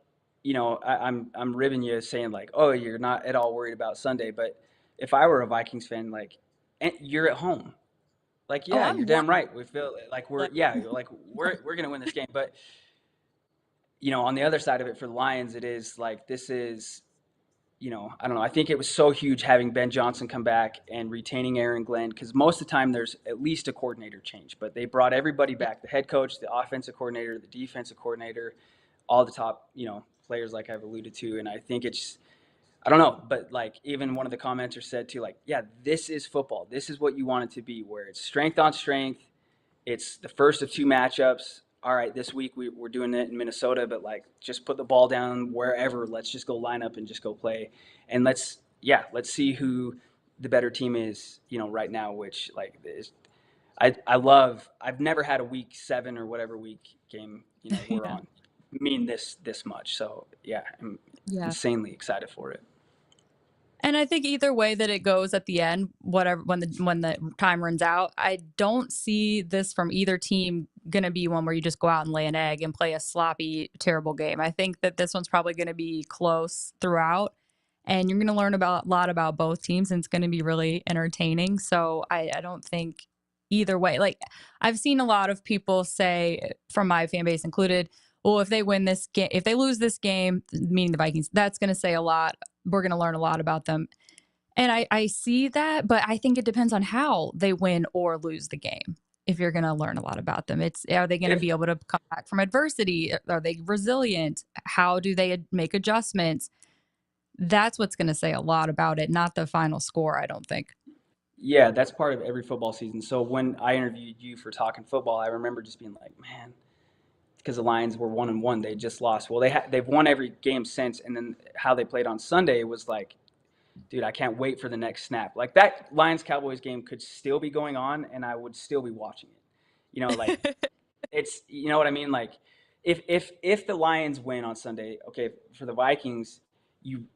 I'm ribbing you saying like, oh, you're not at all worried about Sunday, but if I were a Vikings fan, like, and you're at home, like, Oh, yeah, I'm you're one. damn right. We feel like we're gonna win this game. But on the other side of it for the Lions, it is like this is I don't know. I think it was so huge having Ben Johnson come back and retaining Aaron Glenn, because most of the time there's at least a coordinator change, but they brought everybody back: the head coach, the offensive coordinator, the defensive coordinator, all the top players, like I've alluded to. And I think it's, I don't know, but like even one of the commenters said too, like, yeah, this is football. This is what you want it to be, where it's strength on strength. It's the first of two matchups. All right, this week we're doing it in Minnesota, but like just put the ball down wherever. Let's just go line up and just go play. And let's see who the better team is, right now, which like is, I've never had a week 7 or whatever week game, we're Yeah. on mean this much. So yeah, I'm Yeah. insanely excited for it. And I think either way that it goes at the end, whatever, when the time runs out, I don't see this from either team going to be one where you just go out and lay an egg and play a sloppy, terrible game. I think that this one's probably going to be close throughout, and you're going to learn a lot about both teams, and it's going to be really entertaining. So I don't think either way. Like, I've seen a lot of people say, from my fan base included, well, if they win this game, if they lose this game, meaning the Vikings, that's going to say a lot. We're going to learn a lot about them. And I see that, but I think it depends on how they win or lose the game. If you're going to learn a lot about them, are they going to be able to come back from adversity? Are they resilient? How do they make adjustments? That's what's going to say a lot about it, not the final score, I don't think. Yeah, that's part of every football season. So when I interviewed you for Talking Football, I remember just being like, man, because the Lions were 1-1, they just lost. Well, they've won every game since, and then how they played on Sunday was like, dude, I can't wait for the next snap. Like, that Lions Cowboys game could still be going on, and I would still be watching it. Like, it's, you know what I mean? Like, if the Lions win on Sunday, okay, for the Vikings,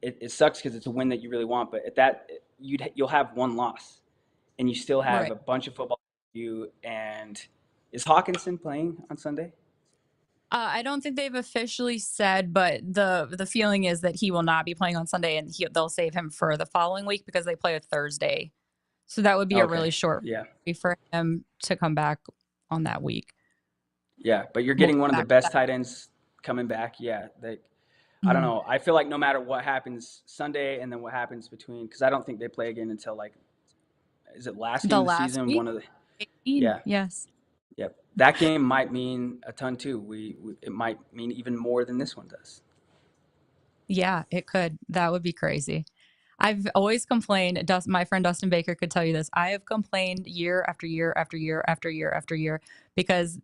it sucks because it's a win that you really want, but at that you'll have one loss, and you still have Right. a bunch of football to do. And is Hawkinson playing on Sunday? I don't think they've officially said, but the feeling is that he will not be playing on Sunday, and they'll save him for the following week because they play a Thursday. So that would be a Okay. really short Yeah. week for him to come back on that week. Yeah, but you're We'll getting come one of the back to best that. tight ends coming back. Yeah, I don't Mhm. know. I feel like no matter what happens Sunday and then what happens between, because I don't think they play again until, like, is it last game The of the last season? week, One of the 18, yeah, yes. yep. That game might mean a ton too. It might mean even more than this one does. Yeah, it could. That would be crazy. I've always complained, my friend Dustin Baker could tell you this. I have complained year after year after year after year after year because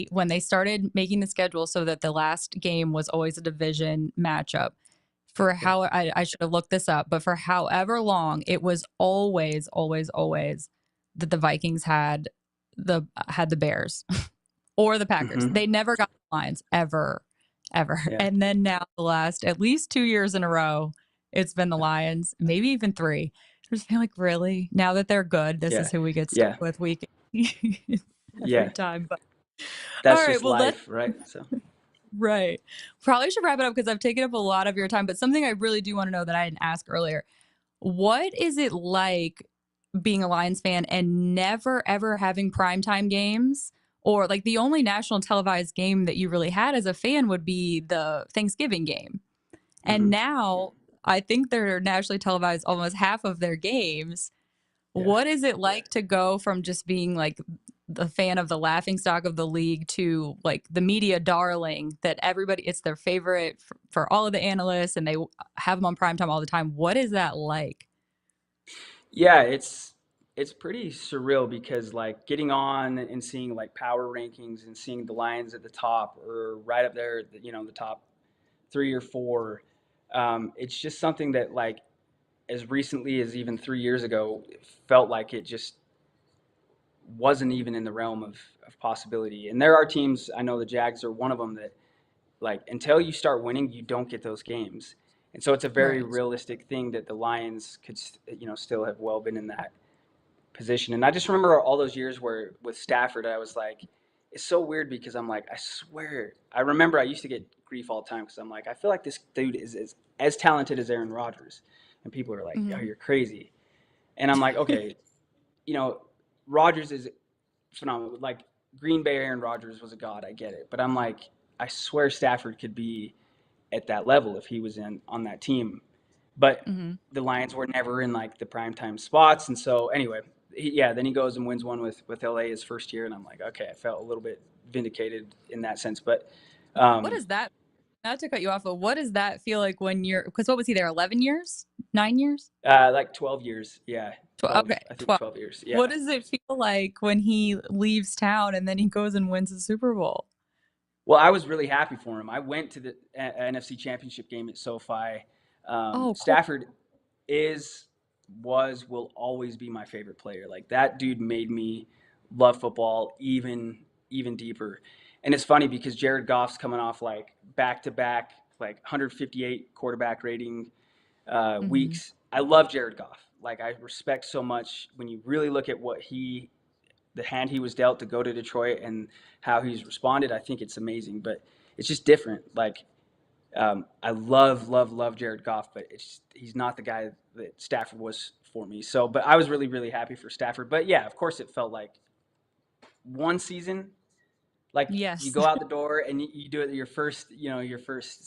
when they started making the schedule so that the last game was always a division matchup, for how I should have looked this up, but for however long, it was always, always, always that the Vikings had the Bears or the Packers. Mm-hmm. They never got the Lions ever, ever. Yeah. And then now the last at least 2 years in a row, it's been the Lions, maybe even 3. I just feel like, really, now that they're good, this Yeah. is who we get Yeah. stuck with week every Yeah. time. But all That's right, just well, life, right? So right. Probably should wrap it up because I've taken up a lot of your time. But something I really do want to know that I didn't ask earlier: what is it like being a Lions fan and never ever having primetime games? Or, like, the only national televised game that you really had as a fan would be the Thanksgiving game. And mm-hmm. now I think they're nationally televised almost half of their games. Yeah. What is it like to go from just being like the fan of the laughingstock of the league to like the media darling that everybody, it's their favorite for all of the analysts and they have them on primetime all the time? What is that like? Yeah, it's pretty surreal because, like, getting on and seeing, like, power rankings and seeing the Lions at the top or right up there, the top 3 or 4. It's just something that, like, as recently as even 3 years ago, it felt like it just wasn't even in the realm of possibility. And there are teams, I know the Jags are one of them, that, like, until you start winning, you don't get those games. And so it's a very Right. realistic thing that the Lions could, still have well been in that position. And I just remember all those years where with Stafford, I was like, it's so weird because I'm like, I swear, I remember I used to get grief all the time because I'm like, I feel like this dude is as talented as Aaron Rodgers. And people are like, oh, Mm-hmm. you're crazy. And I'm like, okay, Rodgers is phenomenal. Like Green Bay Aaron Rodgers was a god. I get it. But I'm like, I swear Stafford could be at that level if he was on that team. But the Lions were never in like the primetime spots. And so anyway, then he goes and wins one with LA his first year. And I'm like, okay, I felt a little bit vindicated in that sense. But what is that? Not to cut you off, but what does that feel like when you're, because what was he there, 11 years? 9 years? Like 12 years. Yeah. 12, okay. I think 12 years. Yeah. What does it feel like when he leaves town and then he goes and wins the Super Bowl? Well, I was really happy for him. I went to the NFC Championship game at SoFi. Cool. Stafford will always be my favorite player. Like that dude made me love football even deeper. And it's funny because Jared Goff's coming off like back-to-back, like 158 quarterback rating weeks. I love Jared Goff. Like I respect so much when you really look at what the hand he was dealt to go to Detroit and how he's responded. I think it's amazing, but it's just different. Like I love Jared Goff, but he's not the guy that Stafford was for me. So, but I was really, really happy for Stafford. But yeah, of course it felt like one season. Like you go out the door and you do it your first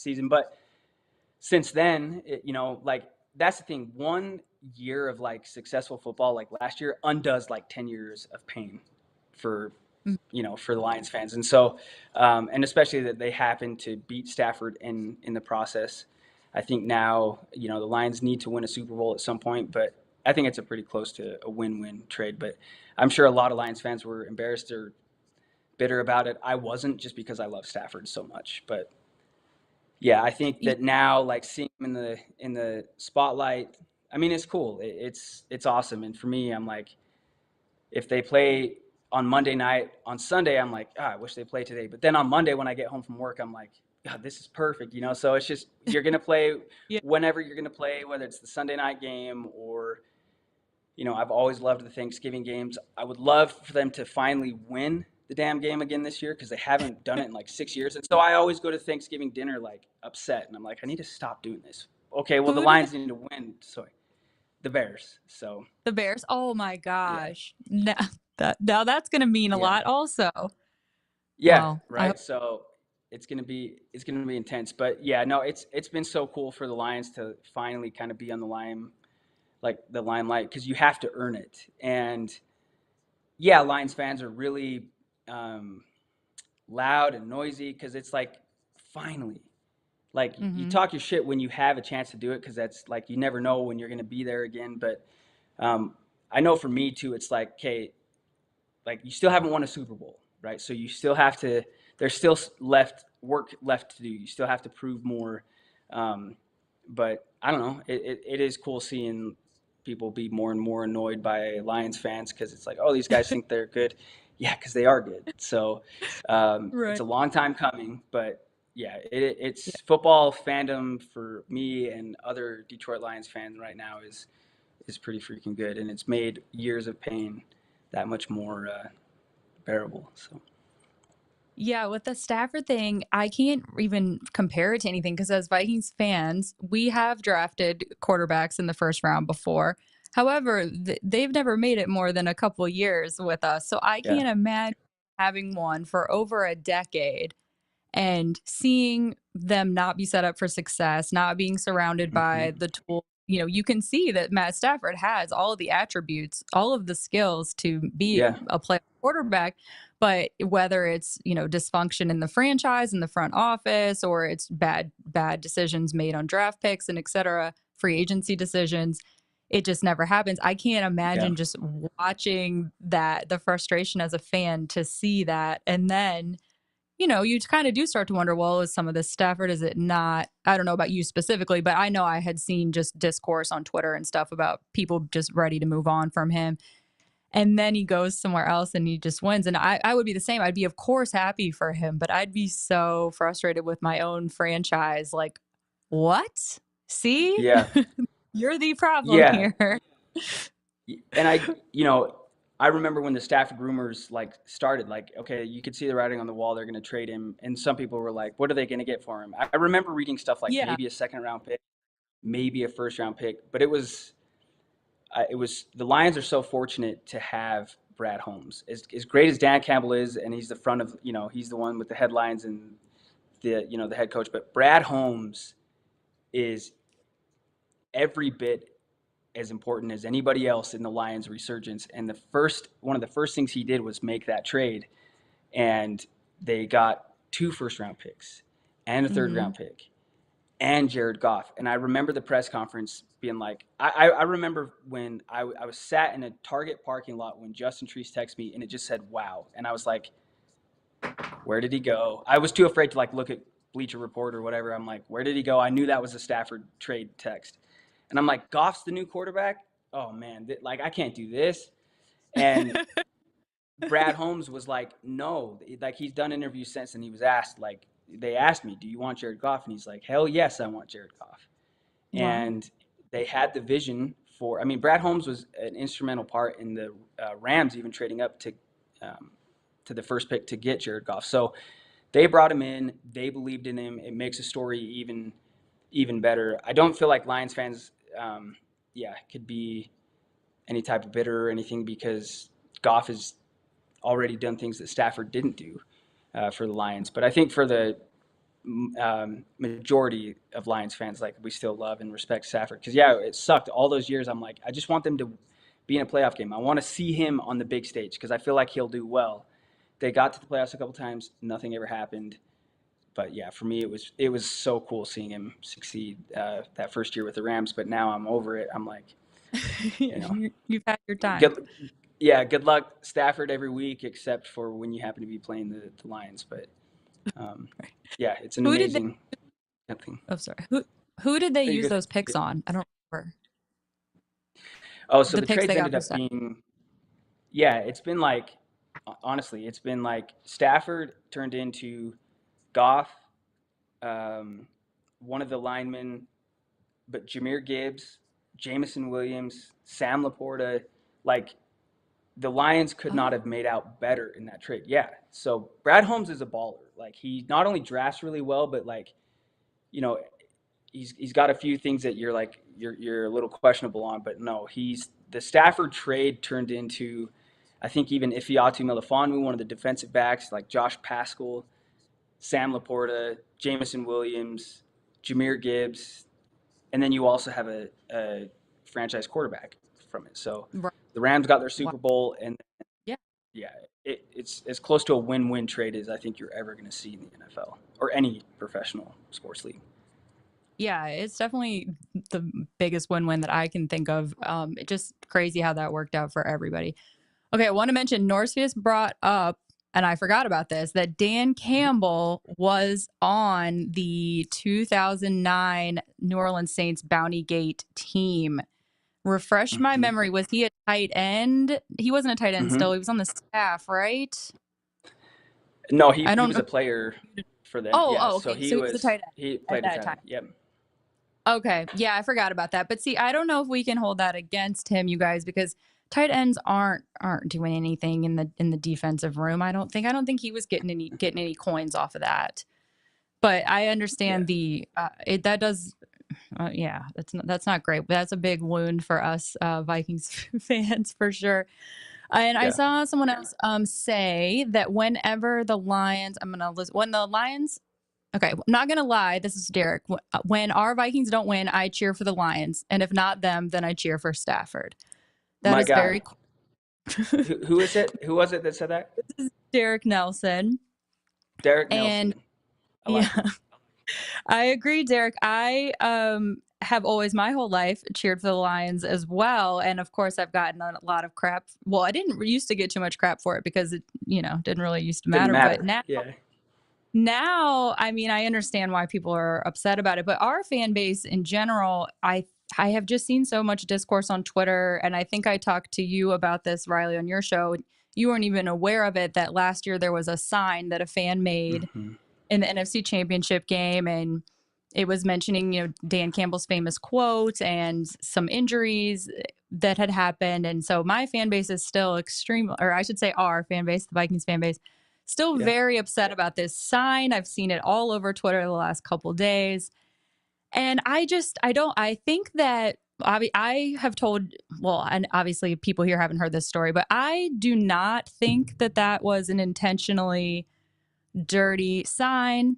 season. But since then, like that's the thing. 1 year of like successful football, like last year, undoes like 10 years of pain for the Lions fans. And so, and especially that they happen to beat Stafford in the process. I think now, the Lions need to win a Super Bowl at some point, but I think it's a pretty close to a win-win trade. But I'm sure a lot of Lions fans were embarrassed or bitter about it. I wasn't, just because I love Stafford so much. But yeah, I think that now, like seeing him in the spotlight, I mean, it's cool. It's awesome. And for me, I'm like, if they play on Monday night, on Sunday, I'm like, I wish they played today. But then on Monday, when I get home from work, I'm like, God, this is perfect. So it's just, you're going to play whenever you're going to play, whether it's the Sunday night game or, I've always loved the Thanksgiving games. I would love for them to finally win the damn game again this year, because they haven't done it in like 6 years. And so I always go to Thanksgiving dinner like upset, and I'm like, I need to stop doing this. Okay, well, the Lions need to win. So the Bears. So the Bears. Oh my gosh. Yeah. Now that's going to mean a lot also. Yeah. Wow. Right. So it's going to be intense, but yeah, no, it's been so cool for the Lions to finally kind of be on the limelight, because you have to earn it. And yeah, Lions fans are really loud and noisy, because it's like, finally, like you talk your shit when you have a chance to do it, because that's like, you never know when you're going to be there again. But I know for me too, it's like, okay, like you still haven't won a Super Bowl, right? So you still have to, there's still work left to do. You still have to prove more. But I don't know, it is cool seeing people be more and more annoyed by Lions fans, because it's like, oh, these guys think they're good. Yeah, because they are good. So It's a long time coming, but yeah, it's football fandom for me and other Detroit Lions fans right now is pretty freaking good, and it's made years of pain that much more bearable. So. Yeah, with the Stafford thing, I can't even compare it to anything, because as Vikings fans, we have drafted quarterbacks in the first round before. However, they've never made it more than a couple years with us. So I can't imagine having one for over a decade and seeing them not be set up for success, not being surrounded by the tools. You can see that Matt Stafford has all of the attributes, all of the skills to be a player quarterback. But whether it's, dysfunction in the franchise, in the front office, or it's bad decisions made on draft picks and et cetera, free agency decisions, it just never happens. I can't imagine just watching the frustration as a fan to see that. And then, you kind of do start to wonder, well, is some of this Stafford, is it not? I don't know about you specifically, but I know I had seen just discourse on Twitter and stuff about people just ready to move on from him. And then he goes somewhere else and he just wins. And I would be the same. I'd be, of course, happy for him, but I'd be so frustrated with my own franchise. Like, what? See? Yeah. You're the problem here. And I remember when the Stafford rumors started, okay, you could see the writing on the wall. They're going to trade him. And some people were like, what are they going to get for him? I remember reading stuff like maybe a second round pick, maybe a first round pick, but it was, the Lions are so fortunate to have Brad Holmes. As great as Dan Campbell is, and he's the front of, he's the one with the headlines and the head coach, but Brad Holmes is every bit as important as anybody else in the Lions resurgence. And one of the first things he did was make that trade, and they got 2 first-round picks and a third-round pick and Jared Goff. And I remember the press conference being like, I remember when I was sat in a Target parking lot when Justin Treese texted me, and it just said, wow. And I was like, where did he go? I was too afraid to look at Bleacher Report or whatever. I'm like, where did he go? I knew that was a Stafford trade text. And I'm like, Goff's the new quarterback? Oh, man, I can't do this. And Brad Holmes was like, no. He's done interviews since, and he was asked, they asked me, do you want Jared Goff? And he's like, hell yes, I want Jared Goff. Wow. And they had the vision Brad Holmes was an instrumental part in the Rams even trading up to the first pick to get Jared Goff. So they brought him in. They believed in him. It makes the story even better. I don't feel like Lions fans, could be any type of bitter or anything, because Goff has already done things that Stafford didn't do for the Lions. But I think for the majority of Lions fans, we still love and respect Stafford, because it sucked all those years. I'm like, I just want them to be in a playoff game. I want to see him on the big stage, because I feel like he'll do well. They got to the playoffs a couple times, nothing ever happened. But for me, it was so cool seeing him succeed that first year with the Rams. But now I'm over it. I'm like, you've had your time. Good luck, Stafford, every week, except for when you happen to be playing the Lions. But it's an amazing thing. Oh, sorry. Who did they use those picks on? I don't remember. Oh, so the trades ended up being, it's been honestly, it's been Stafford turned into Goff, one of the linemen, but Jahmyr Gibbs, Jameson Williams, Sam Laporta, the Lions could not have made out better in that trade. Yeah. So Brad Holmes is a baller. He not only drafts really well, but he's got a few things that you're a little questionable on, but no, the Stafford trade turned into, I think, even Ifeatu Melifonwu, one of the defensive backs, Josh Paschal, Sam Laporta, Jameson Williams, Jahmyr Gibbs, and then you also have a franchise quarterback from it. So the Rams got their Super Bowl, and it's as close to a win-win trade as I think you're ever going to see in the NFL or any professional sports league. Yeah, it's definitely the biggest win-win that I can think of. It's just crazy how that worked out for everybody. Okay, I want to mention Norsefius brought up, and I forgot about this, that Dan Campbell was on the 2009 New Orleans Saints Bounty Gate team. Refresh my memory. Was he a tight end? He wasn't a tight end still. He was on the staff, right? No, he was a player for them. Okay. So he was a tight end. He played at that time. Yep. Okay. Yeah, I forgot about that. But see, I don't know if we can hold that against him, you guys, because tight ends aren't doing anything in the defensive room. I don't think he was getting any coins off of that. But I understand that's not great. But that's a big wound for us Vikings fans for sure. And I saw someone else say that whenever the Lions, okay, I'm not gonna lie, this is Derek. When our Vikings don't win, I cheer for the Lions, and if not them, then I cheer for Stafford. That is very cool. Who is it? Who was it that said that? This is Derek Nelson. Derek Nelson. And I agree, Derek. I have always my whole life cheered for the Lions as well. And of course, I've gotten a lot of crap. Well, I didn't used to get too much crap for it because it, didn't really used to matter. But now, I mean, I understand why people are upset about it. But our fan base in general, I have just seen so much discourse on Twitter. And I think I talked to you about this, Riley, on your show. You weren't even aware of it, that last year there was a sign that a fan made in the NFC Championship game. And it was mentioning, Dan Campbell's famous quote and some injuries that had happened. And so my fan base is still our fan base, the Vikings fan base, still very upset about this sign. I've seen it all over Twitter the last couple of days. And I think that I have told, well, and obviously people here haven't heard this story, but I do not think that that was an intentionally dirty sign.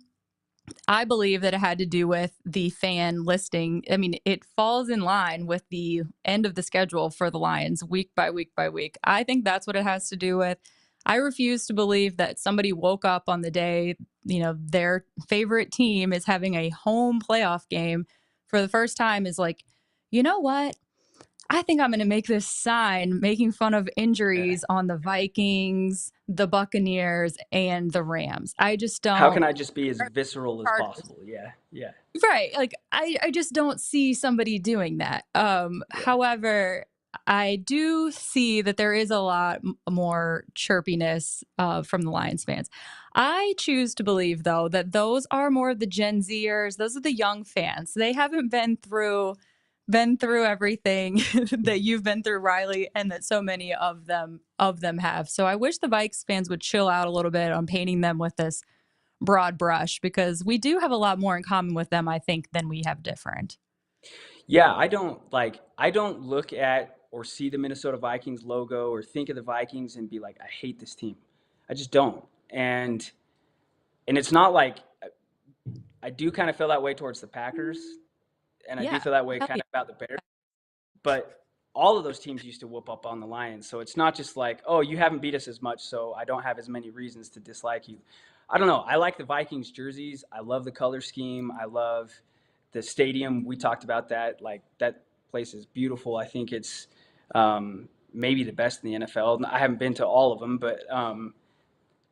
I believe that it had to do with the fan listing. I mean, it falls in line with the end of the schedule for the Lions week by week by week. I think that's what it has to do with. I refuse to believe that somebody woke up on the day, their favorite team is having a home playoff game for the first time is like, you know what? I think I'm going to make this sign making fun of injuries on the Vikings, the Buccaneers, and the Rams. I just don't. How can I just be as visceral as possible? Yeah. Right. Like, I just don't see somebody doing that. However, I do see that there is a lot more chirpiness from the Lions fans. I choose to believe, though, that those are more of the Gen Zers. Those are the young fans. They haven't been through everything that you've been through, Riley, and that so many of them have. So I wish the Vikes fans would chill out a little bit on painting them with this broad brush, because we do have a lot more in common with them, I think, than we have different. Yeah, I don't look at or see the Minnesota Vikings logo or think of the Vikings and be like, I hate this team. I just don't. And it's not like I do kind of feel that way towards the Packers, and I do feel that way kind of about the Bears. But all of those teams used to whoop up on the Lions. So it's not just like, oh, you haven't beat us as much, so I don't have as many reasons to dislike you. I don't know. I like the Vikings jerseys. I love the color scheme. I love the stadium. We talked about that. Like, that place is beautiful. I think it's maybe the best in the NFL. I haven't been to all of them, but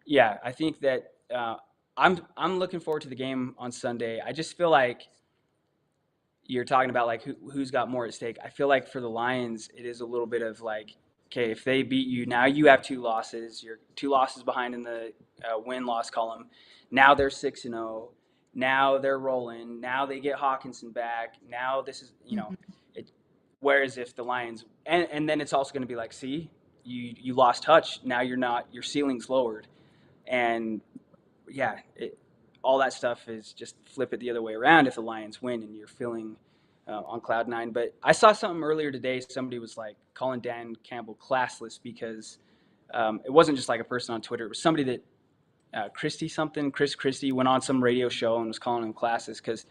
yeah, I think that I'm looking forward to the game on Sunday. I just feel like you're talking about like who's got more at stake. I feel like for the Lions, it is a little bit of like, okay, if they beat you, now you have 2 losses. You're 2 losses behind in the win-loss column. Now they're 6-0. Now they're rolling. Now they get Hawkinson back. Now this is, whereas if the Lions, and then it's also going to be like, see, you lost touch. Now your ceiling's lowered. And yeah, all that stuff is just flip it the other way around if the Lions win and you're feeling on cloud 9. But I saw something earlier today. Somebody was like calling Dan Campbell classless because it wasn't just like a person on Twitter. It was somebody that Chris Christie went on some radio show and was calling him classless because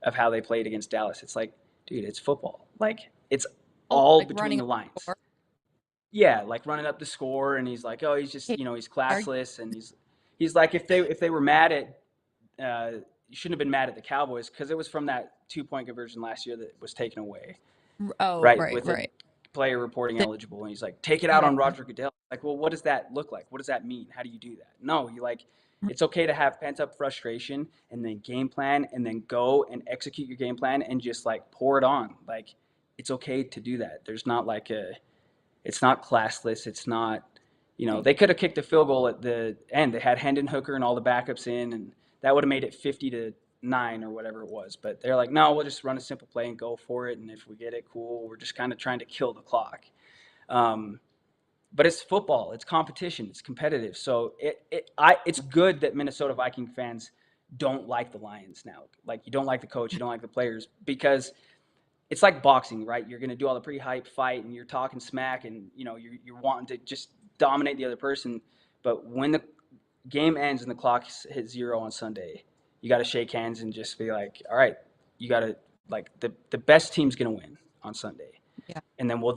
of how they played against Dallas. It's like, dude, it's football. Like, it's all like between the lines. Yeah, like running up the score, and he's like, oh, he's just, he's classless, and he's like, if they were mad at you shouldn't have been mad at the Cowboys because it was from that 2-point conversion last year that was taken away. Oh, right. With a player reporting eligible. And he's like, take it out on Roger Goodell. Like, well, what does that look like? What does that mean? How do you do that? No, it's okay to have pent up frustration and then game plan and then go and execute your game plan and just like pour it on. Like, it's okay to do that. There's not like it's not classless. It's not, they could have kicked a field goal at the end. They had Hendon Hooker and all the backups in, and that would have made it 50-9 or whatever it was. But they're like, no, we'll just run a simple play and go for it. And if we get it, cool. We're just kind of trying to kill the clock. But it's football. It's competition. It's competitive. So it's good that Minnesota Viking fans don't like the Lions now. Like, you don't like the coach. You don't like the players, because it's like boxing, right? You're going to do all the pre-hype fight and you're talking smack and, you're wanting to just dominate the other person. But when the game ends and the clock hits 0 on Sunday, you got to shake hands and just be like, all right, you got to, like, the best team's going to win on Sunday. Yeah. And then will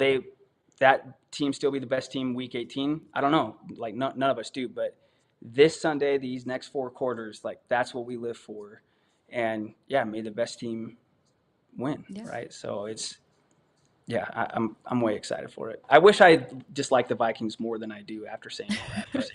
that team still be the best team week 18? I don't know. Like, none of us do. But this Sunday, these next 4 quarters, like, that's what we live for. And yeah, may the best team win. Yeah. Right. So I'm way excited for it. I wish I disliked the Vikings more than I do after saying all that. But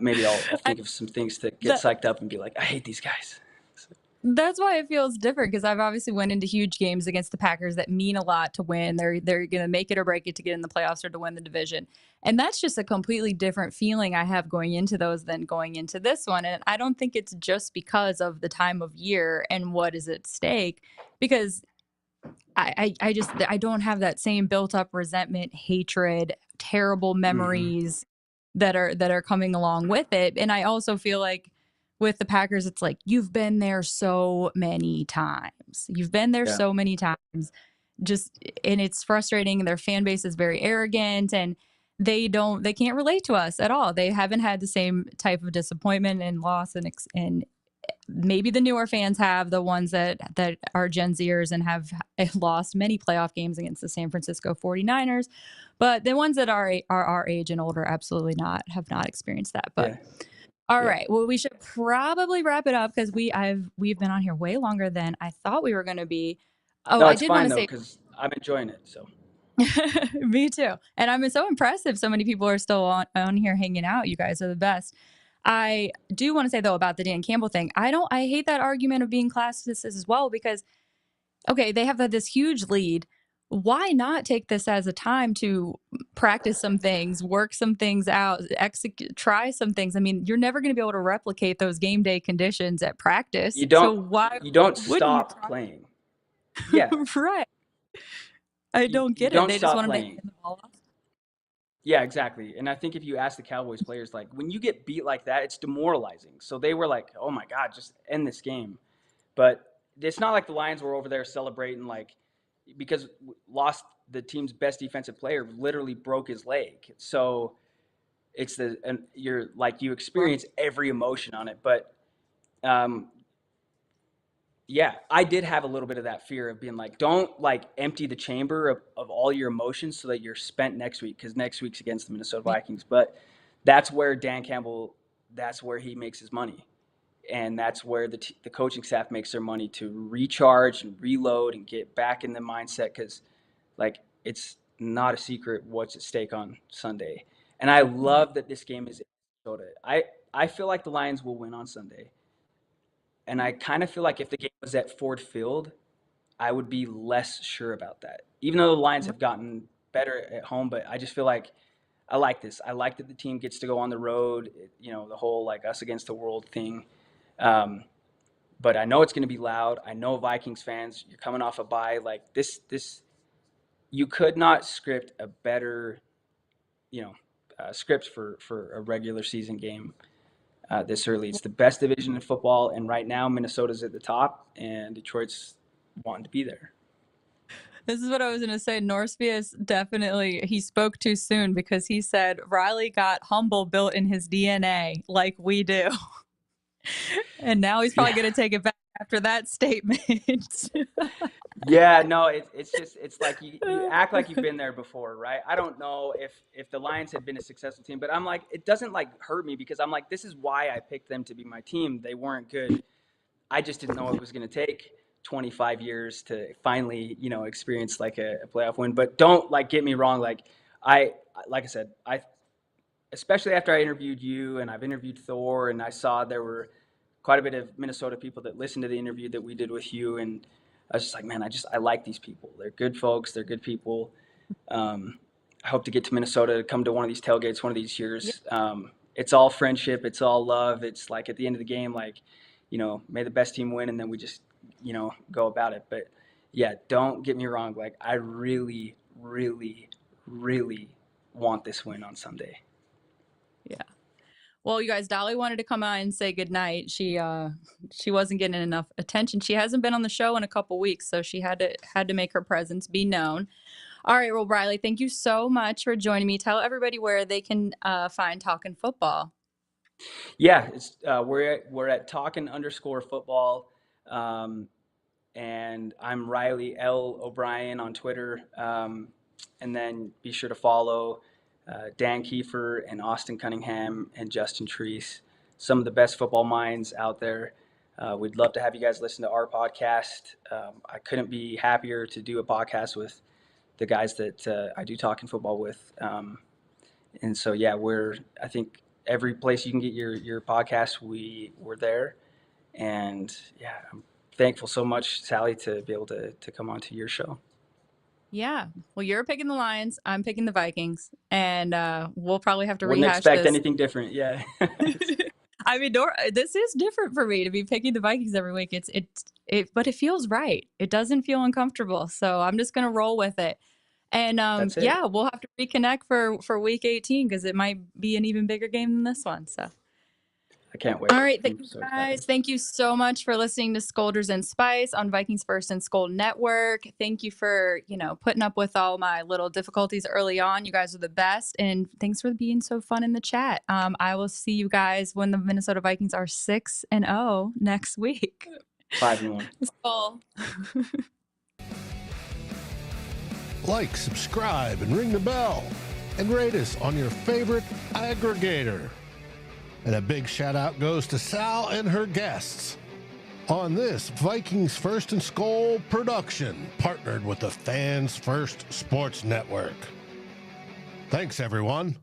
maybe I'll think of some things to get psyched up and be like, I hate these guys. So. That's why it feels different, because I've obviously went into huge games against the Packers that mean a lot to win. They're going to make it or break it to get in the playoffs or to win the division. And that's just a completely different feeling I have going into those than going into this one. And I don't think it's just because of the time of year and what is at stake, because I don't have that same built up resentment, hatred, terrible memories that are coming along with it. And I also feel like with the Packers, it's like, you've been there so many times. You've been there so many times. and it's frustrating. Their fan base is very arrogant, and they can't relate to us at all. They haven't had the same type of disappointment and loss, and maybe the newer fans have, the ones that are Gen Zers and have lost many playoff games against the San Francisco 49ers. But the ones that are our age and older absolutely have not experienced that. But all right, well, we should probably wrap it up because we've been on here way longer than I thought we were going to be. Oh, no, I it's did fine want to though, say, because I'm enjoying it. So me too. And I'm so impressive. So many people are still on here hanging out. You guys are the best. I do want to say though about the Dan Campbell thing. I hate that argument of being classist as well, because okay, they have this huge lead. Why not take this as a time to practice some things, work some things out, try some things? I mean, you're never going to be able to replicate those game day conditions at practice. you don't So why wouldn't you stop playing. Yeah, right. I don't you get it. don't They just stop want them to playing. hand the ball off. Yeah, exactly. And I think if you ask the Cowboys players, like when you get beat like that, it's demoralizing. So they were like, "Oh my God, just end this game." But it's not like the Lions were over there celebrating because lost the team's best defensive player, literally broke his leg. So you experience every emotion on it. But yeah, I did have a little bit of that fear of being like, don't empty the chamber of all your emotions so that you're spent next week, because next week's against the Minnesota Vikings. But that's where Dan Campbell, that's where he makes his money. And that's where the coaching staff makes their money, to recharge and reload and get back in the mindset, because it's not a secret what's at stake on Sunday. And I love that this game is in Minnesota. I feel like the Lions will win on Sunday. And I kind of feel like if the game was at Ford Field, I would be less sure about that. Even though the Lions have gotten better at home, but I just feel like I like this. I like that the team gets to go on the road, the whole us against the world thing. But I know it's going to be loud. I know Vikings fans, you're coming off a bye. This you could not script a better, script for a regular season game this early. It's the best division in football, and right now Minnesota's at the top, and Detroit's wanting to be there. This is what I was going to say. Norspius definitely, he spoke too soon, because he said Riley got humble built in his DNA like we do. And now he's probably going to take it back after that statement. Yeah, no, it's like you act like you've been there before, right? I don't know if the Lions had been a successful team, but I'm like, it doesn't hurt me, because I'm like, this is why I picked them to be my team. They weren't good. I just didn't know it was going to take 25 years to finally, experience a playoff win. But don't get me wrong. Like I said, especially after I interviewed you and I've interviewed Thor, and I saw there were quite a bit of Minnesota people that listened to the interview that we did with you. And I was just like, man, I like these people. They're good folks. They're good people. I hope to get to Minnesota, to come to one of these tailgates one of these years. It's all friendship. It's all love. It's at the end of the game, may the best team win, and then we just, go about it. But yeah, don't get me wrong. I really, really, really want this win on Sunday. Yeah. Well, you guys, Dolly wanted to come out and say goodnight. She wasn't getting enough attention. She hasn't been on the show in a couple weeks, so she had to make her presence be known. All right, well, Riley, thank you so much for joining me. Tell everybody where they can find Talkin Football. Yeah, it's we're at Talkin_Football, and I'm Riley L. O'Brien on Twitter, and then be sure to follow Dan Kiefer and Austin Cunningham and Justin Treese, some of the best football minds out there. We'd love to have you guys listen to our podcast. I couldn't be happier to do a podcast with the guys that I do Talkin Football with. And so, yeah, I think every place you can get your podcast, we're there. And yeah, I'm thankful so much, Sally, to be able to come on to your show. Yeah. Well, you're picking the Lions. I'm picking the Vikings. And we'll probably have to Wouldn't rehash expect this. anything different. Yeah. I mean, this is different for me to be picking the Vikings every week. But it feels right. It doesn't feel uncomfortable. So I'm just going to roll with it. And yeah, we'll have to reconnect for week 18, because it might be an even bigger game than this one. So I can't wait. All right, I'm thank you so guys. excited. Thank you so much for listening to Skoldiers and Spice on Vikings First and SKOL Network. Thank you for, putting up with all my little difficulties early on. You guys are the best, and thanks for being so fun in the chat. I will see you guys when the Minnesota Vikings are 6-0 next week. 5-1. SKOL. Like, subscribe, and ring the bell, and rate us on your favorite aggregator. And a big shout out goes to Sal and her guests on this Vikings First and SKOL production, partnered with the Fans First Sports Network. Thanks, everyone,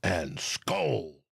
and SKOL.